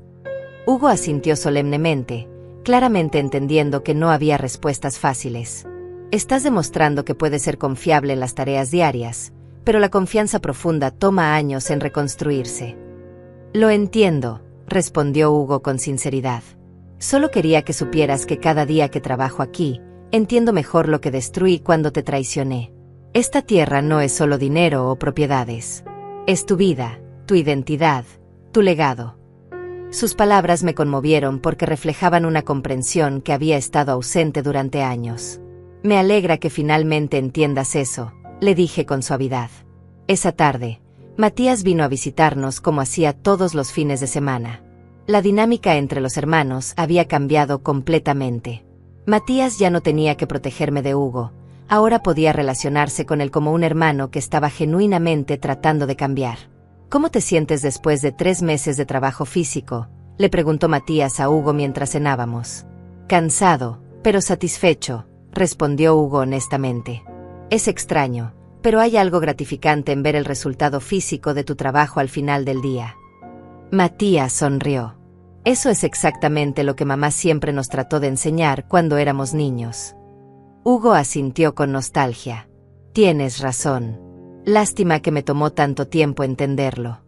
Hugo asintió solemnemente, claramente entendiendo que no había respuestas fáciles. «Estás demostrando que puedes ser confiable en las tareas diarias, pero la confianza profunda toma años en reconstruirse». «Lo entiendo», respondió Hugo con sinceridad. «Solo quería que supieras que cada día que trabajo aquí, entiendo mejor lo que destruí cuando te traicioné. Esta tierra no es solo dinero o propiedades. Es tu vida, tu identidad, tu legado». Sus palabras me conmovieron porque reflejaban una comprensión que había estado ausente durante años. «Me alegra que finalmente entiendas eso», le dije con suavidad. Esa tarde, Matías vino a visitarnos como hacía todos los fines de semana. La dinámica entre los hermanos había cambiado completamente. Matías ya no tenía que protegerme de Hugo, ahora podía relacionarse con él como un hermano que estaba genuinamente tratando de cambiar. «¿Cómo te sientes después de 3 meses de trabajo físico?», le preguntó Matías a Hugo mientras cenábamos. «Cansado, pero satisfecho», respondió Hugo honestamente. «Es extraño, pero hay algo gratificante en ver el resultado físico de tu trabajo al final del día». Matías sonrió. «Eso es exactamente lo que mamá siempre nos trató de enseñar cuando éramos niños». Hugo asintió con nostalgia. «Tienes razón. Lástima que me tomó tanto tiempo entenderlo».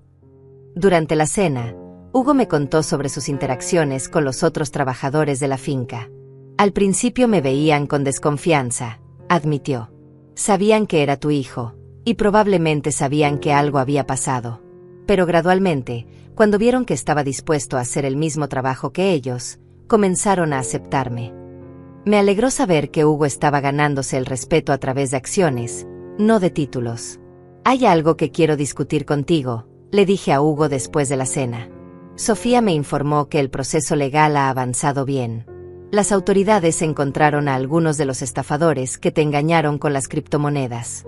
Durante la cena, Hugo me contó sobre sus interacciones con los otros trabajadores de la finca. «Al principio me veían con desconfianza», admitió. «Sabían que era tu hijo, y probablemente sabían que algo había pasado. Pero gradualmente, cuando vieron que estaba dispuesto a hacer el mismo trabajo que ellos, comenzaron a aceptarme». Me alegró saber que Hugo estaba ganándose el respeto a través de acciones, no de títulos. «Hay algo que quiero discutir contigo», le dije a Hugo después de la cena. Sofía me informó que el proceso legal ha avanzado bien. Las autoridades encontraron a algunos de los estafadores que te engañaron con las criptomonedas.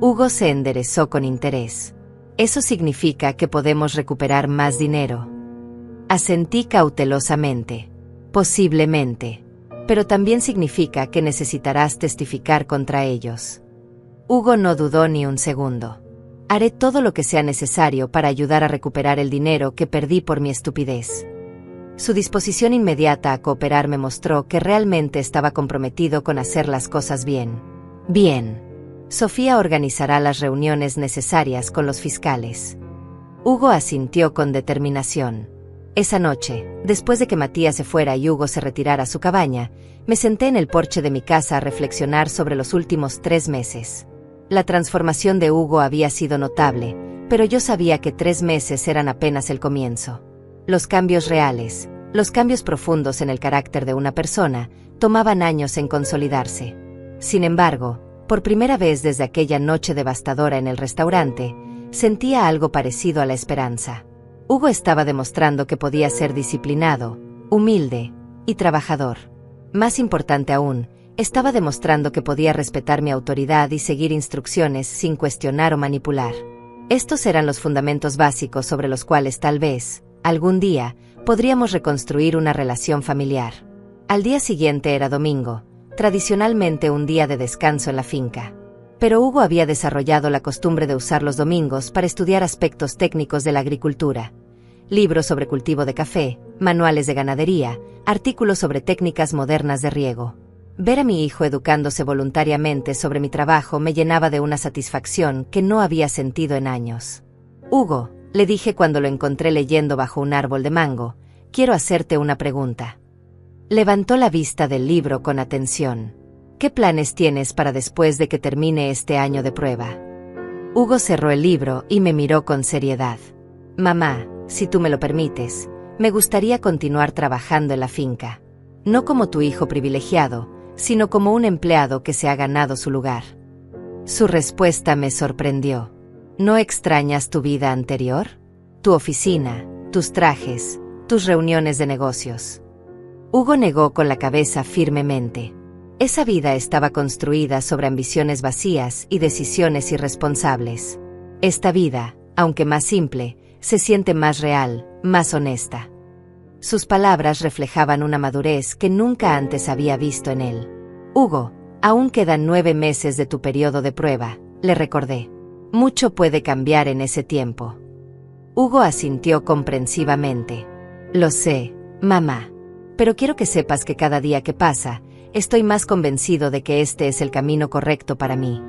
Hugo se enderezó con interés. «¿Eso significa que podemos recuperar más dinero?». Asentí cautelosamente. «Posiblemente. Pero también significa que necesitarás testificar contra ellos». Hugo no dudó ni un segundo. «Haré todo lo que sea necesario para ayudar a recuperar el dinero que perdí por mi estupidez». Su disposición inmediata a cooperar me mostró que realmente estaba comprometido con hacer las cosas bien. «Bien. Sofía organizará las reuniones necesarias con los fiscales». Hugo asintió con determinación. Esa noche, después de que Matías se fuera y Hugo se retirara a su cabaña, me senté en el porche de mi casa a reflexionar sobre los últimos 3 meses. La transformación de Hugo había sido notable, pero yo sabía que 3 meses eran apenas el comienzo. Los cambios reales, los cambios profundos en el carácter de una persona, tomaban años en consolidarse. Sin embargo, por primera vez desde aquella noche devastadora en el restaurante, sentía algo parecido a la esperanza. Hugo estaba demostrando que podía ser disciplinado, humilde y trabajador. Más importante aún, estaba demostrando que podía respetar mi autoridad y seguir instrucciones sin cuestionar o manipular. Estos eran los fundamentos básicos sobre los cuales tal vez, algún día, podríamos reconstruir una relación familiar. Al día siguiente era domingo, tradicionalmente un día de descanso en la finca. Pero Hugo había desarrollado la costumbre de usar los domingos para estudiar aspectos técnicos de la agricultura. Libros sobre cultivo de café, manuales de ganadería, artículos sobre técnicas modernas de riego. Ver a mi hijo educándose voluntariamente sobre mi trabajo me llenaba de una satisfacción que no había sentido en años. Hugo, le dije cuando lo encontré leyendo bajo un árbol de mango, quiero hacerte una pregunta. Levantó la vista del libro con atención. ¿Qué planes tienes para después de que termine este año de prueba? Hugo cerró el libro y me miró con seriedad. Mamá, si tú me lo permites, me gustaría continuar trabajando en la finca. No como tu hijo privilegiado, sino como un empleado que se ha ganado su lugar. Su respuesta me sorprendió. ¿No extrañas tu vida anterior? Tu oficina, tus trajes, tus reuniones de negocios. Hugo negó con la cabeza firmemente. Esa vida estaba construida sobre ambiciones vacías y decisiones irresponsables. Esta vida, aunque más simple, se siente más real, más honesta. Sus palabras reflejaban una madurez que nunca antes había visto en él. Hugo, aún quedan 9 meses de tu periodo de prueba, le recordé. Mucho puede cambiar en ese tiempo. Hugo asintió comprensivamente. Lo sé, mamá. Pero quiero que sepas que cada día que pasa, estoy más convencido de que este es el camino correcto para mí.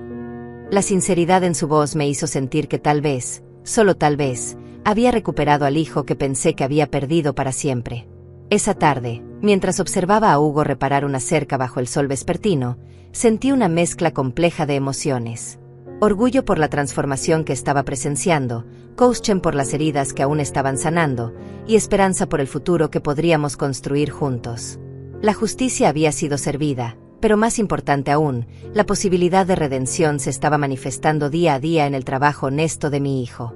La sinceridad en su voz me hizo sentir que tal vez, solo tal vez, había recuperado al hijo que pensé que había perdido para siempre. Esa tarde, mientras observaba a Hugo reparar una cerca bajo el sol vespertino, sentí una mezcla compleja de emociones. Orgullo por la transformación que estaba presenciando, caution por las heridas que aún estaban sanando, y esperanza por el futuro que podríamos construir juntos. La justicia había sido servida, pero más importante aún, la posibilidad de redención se estaba manifestando día a día en el trabajo honesto de mi hijo.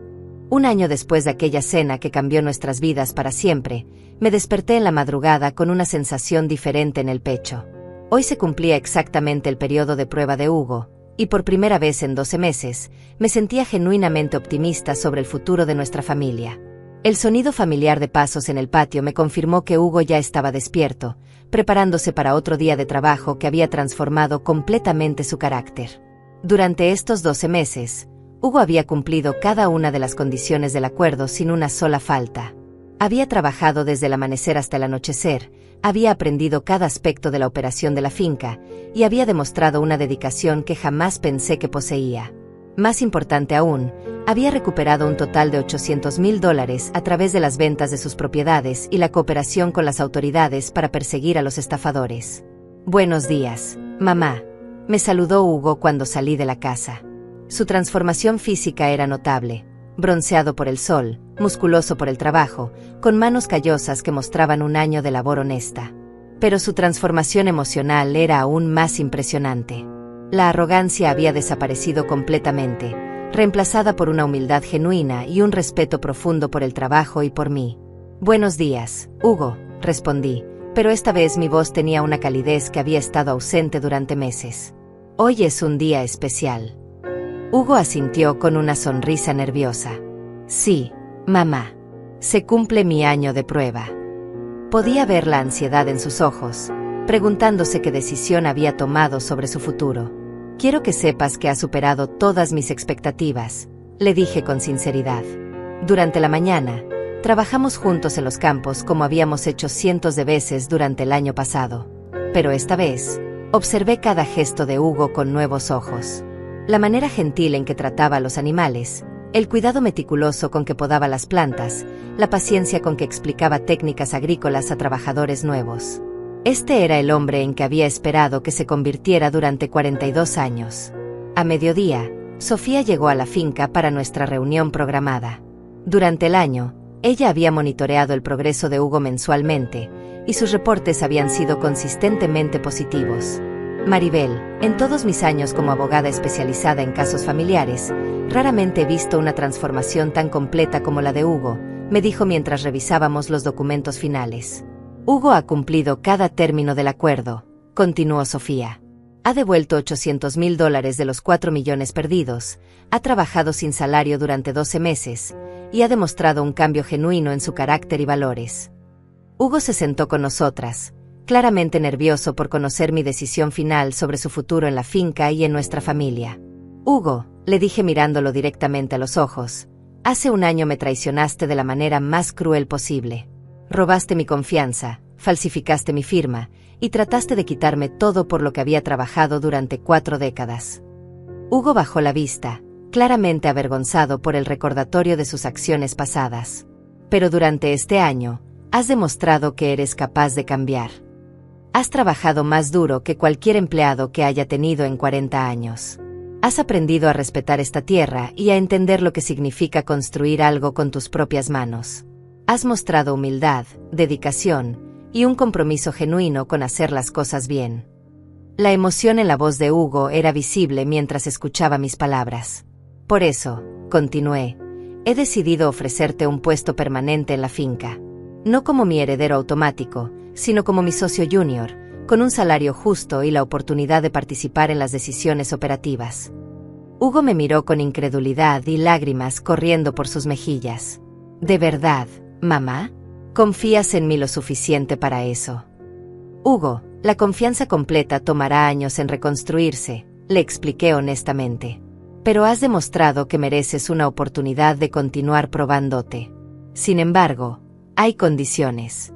Un año después de aquella cena que cambió nuestras vidas para siempre, me desperté en la madrugada con una sensación diferente en el pecho. Hoy se cumplía exactamente el periodo de prueba de Hugo, y por primera vez en 12 meses, me sentía genuinamente optimista sobre el futuro de nuestra familia. El sonido familiar de pasos en el patio me confirmó que Hugo ya estaba despierto, preparándose para otro día de trabajo que había transformado completamente su carácter. Durante estos 12 meses, Hugo había cumplido cada una de las condiciones del acuerdo sin una sola falta. Había trabajado desde el amanecer hasta el anochecer, había aprendido cada aspecto de la operación de la finca, y había demostrado una dedicación que jamás pensé que poseía. Más importante aún, había recuperado un total de $800,000 a través de las ventas de sus propiedades y la cooperación con las autoridades para perseguir a los estafadores. Buenos días, mamá, me saludó Hugo cuando salí de la casa. Su transformación física era notable, bronceado por el sol, musculoso por el trabajo, con manos callosas que mostraban un año de labor honesta. Pero su transformación emocional era aún más impresionante. La arrogancia había desaparecido completamente, reemplazada por una humildad genuina y un respeto profundo por el trabajo y por mí. Buenos días, Hugo, respondí, pero esta vez mi voz tenía una calidez que había estado ausente durante meses. Hoy es un día especial. Hugo asintió con una sonrisa nerviosa. Sí, mamá. Se cumple mi año de prueba. Podía ver la ansiedad en sus ojos, preguntándose qué decisión había tomado sobre su futuro. Quiero que sepas que has superado todas mis expectativas, le dije con sinceridad. Durante la mañana, trabajamos juntos en los campos como habíamos hecho cientos de veces durante el año pasado. Pero esta vez, observé cada gesto de Hugo con nuevos ojos. La manera gentil en que trataba a los animales, el cuidado meticuloso con que podaba las plantas, la paciencia con que explicaba técnicas agrícolas a trabajadores nuevos. Este era el hombre en que había esperado que se convirtiera durante 42 años. A mediodía, Sofía llegó a la finca para nuestra reunión programada. Durante el año, ella había monitoreado el progreso de Hugo mensualmente, y sus reportes habían sido consistentemente positivos. Maribel, en todos mis años como abogada especializada en casos familiares, raramente he visto una transformación tan completa como la de Hugo, me dijo mientras revisábamos los documentos finales. Hugo ha cumplido cada término del acuerdo, continuó Sofía. Ha devuelto $800,000 de los 4 millones perdidos, ha trabajado sin salario durante 12 meses, y ha demostrado un cambio genuino en su carácter y valores. Hugo se sentó con nosotras, claramente nervioso por conocer mi decisión final sobre su futuro en la finca y en nuestra familia. Hugo, le dije mirándolo directamente a los ojos, hace un año me traicionaste de la manera más cruel posible. Robaste mi confianza, falsificaste mi firma, y trataste de quitarme todo por lo que había trabajado durante 4 décadas. Hugo bajó la vista, claramente avergonzado por el recordatorio de sus acciones pasadas. Pero durante este año, has demostrado que eres capaz de cambiar. Has trabajado más duro que cualquier empleado que haya tenido en 40 años. Has aprendido a respetar esta tierra y a entender lo que significa construir algo con tus propias manos. Has mostrado humildad, dedicación y un compromiso genuino con hacer las cosas bien. La emoción en la voz de Hugo era visible mientras escuchaba mis palabras. Por eso, continué, he decidido ofrecerte un puesto permanente en la finca. No como mi heredero automático, sino como mi socio junior, con un salario justo y la oportunidad de participar en las decisiones operativas. Hugo me miró con incredulidad y lágrimas corriendo por sus mejillas. ¿De verdad, mamá? ¿Confías en mí lo suficiente para eso? Hugo, la confianza completa tomará años en reconstruirse, le expliqué honestamente. Pero has demostrado que mereces una oportunidad de continuar probándote. Sin embargo, hay condiciones.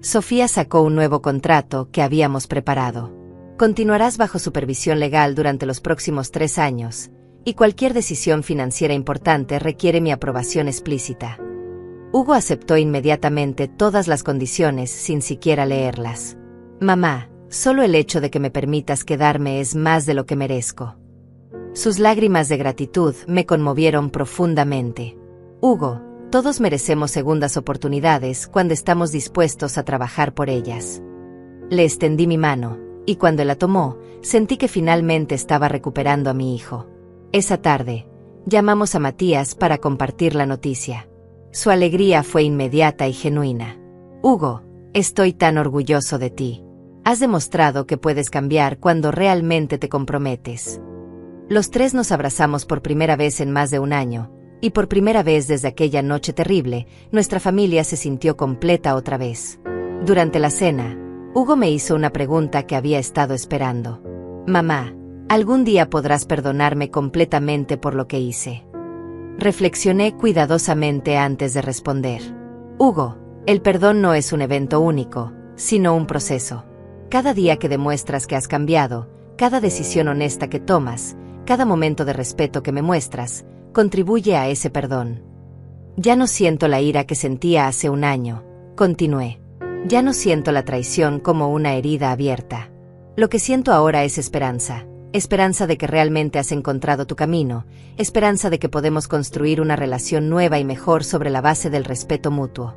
Sofía sacó un nuevo contrato que habíamos preparado. Continuarás bajo supervisión legal durante los próximos 3 años, y cualquier decisión financiera importante requiere mi aprobación explícita. Hugo aceptó inmediatamente todas las condiciones sin siquiera leerlas. Mamá, solo el hecho de que me permitas quedarme es más de lo que merezco. Sus lágrimas de gratitud me conmovieron profundamente. Hugo, todos merecemos segundas oportunidades cuando estamos dispuestos a trabajar por ellas. Le extendí mi mano, y cuando la tomó, sentí que finalmente estaba recuperando a mi hijo. Esa tarde, llamamos a Matías para compartir la noticia. Su alegría fue inmediata y genuina. Hugo, estoy tan orgulloso de ti. Has demostrado que puedes cambiar cuando realmente te comprometes. Los 3 nos abrazamos por primera vez en más de un año, y por primera vez desde aquella noche terrible, nuestra familia se sintió completa otra vez. Durante la cena, Hugo me hizo una pregunta que había estado esperando. Mamá, ¿algún día podrás perdonarme completamente por lo que hice? Reflexioné cuidadosamente antes de responder. Hugo, el perdón no es un evento único, sino un proceso. Cada día que demuestras que has cambiado, cada decisión honesta que tomas, cada momento de respeto que me muestras, contribuye a ese perdón. Ya no siento la ira que sentía hace un año, continué. Ya no siento la traición como una herida abierta. Lo que siento ahora es esperanza. Esperanza de que realmente has encontrado tu camino, esperanza de que podemos construir una relación nueva y mejor sobre la base del respeto mutuo.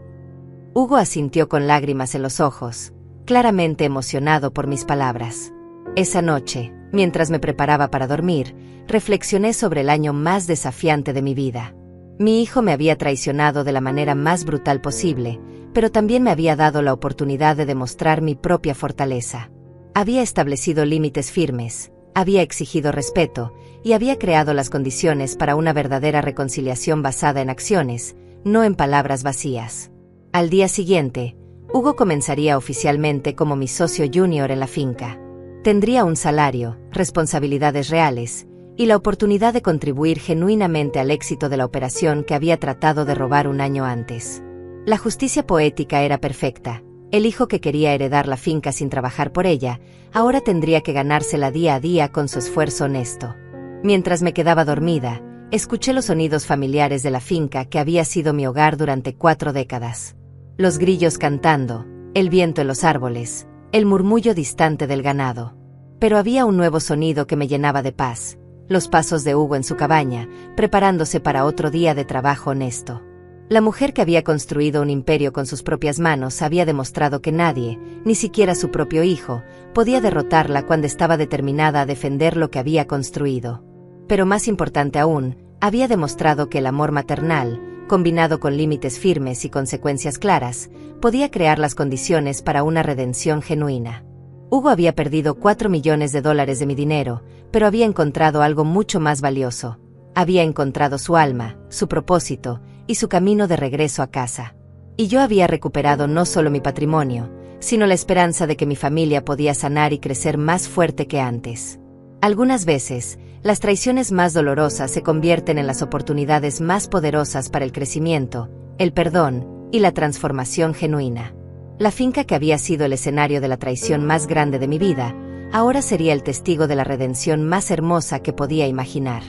Hugo asintió con lágrimas en los ojos, claramente emocionado por mis palabras. Esa noche, mientras me preparaba para dormir, reflexioné sobre el año más desafiante de mi vida. Mi hijo me había traicionado de la manera más brutal posible, pero también me había dado la oportunidad de demostrar mi propia fortaleza. Había establecido límites firmes, había exigido respeto, y había creado las condiciones para una verdadera reconciliación basada en acciones, no en palabras vacías. Al día siguiente, Hugo comenzaría oficialmente como mi socio junior en la finca. Tendría un salario, responsabilidades reales, y la oportunidad de contribuir genuinamente al éxito de la operación que había tratado de robar un año antes. La justicia poética era perfecta. El hijo que quería heredar la finca sin trabajar por ella, ahora tendría que ganársela día a día con su esfuerzo honesto. Mientras me quedaba dormida, escuché los sonidos familiares de la finca que había sido mi hogar durante 4 décadas. Los grillos cantando, el viento en los árboles, el murmullo distante del ganado. Pero había un nuevo sonido que me llenaba de paz, los pasos de Hugo en su cabaña, preparándose para otro día de trabajo honesto. La mujer que había construido un imperio con sus propias manos había demostrado que nadie, ni siquiera su propio hijo, podía derrotarla cuando estaba determinada a defender lo que había construido. Pero más importante aún, había demostrado que el amor maternal, combinado con límites firmes y consecuencias claras, podía crear las condiciones para una redención genuina. Hugo había perdido $4 millones de mi dinero, pero había encontrado algo mucho más valioso. Había encontrado su alma, su propósito, y su camino de regreso a casa. Y yo había recuperado no solo mi patrimonio, sino la esperanza de que mi familia podía sanar y crecer más fuerte que antes. Algunas veces, las traiciones más dolorosas se convierten en las oportunidades más poderosas para el crecimiento, el perdón y la transformación genuina. La finca que había sido el escenario de la traición más grande de mi vida, ahora sería el testigo de la redención más hermosa que podía imaginar.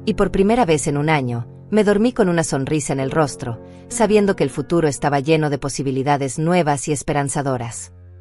Y por primera vez en un año, me dormí con una sonrisa en el rostro, sabiendo que el futuro estaba lleno de posibilidades nuevas y esperanzadoras.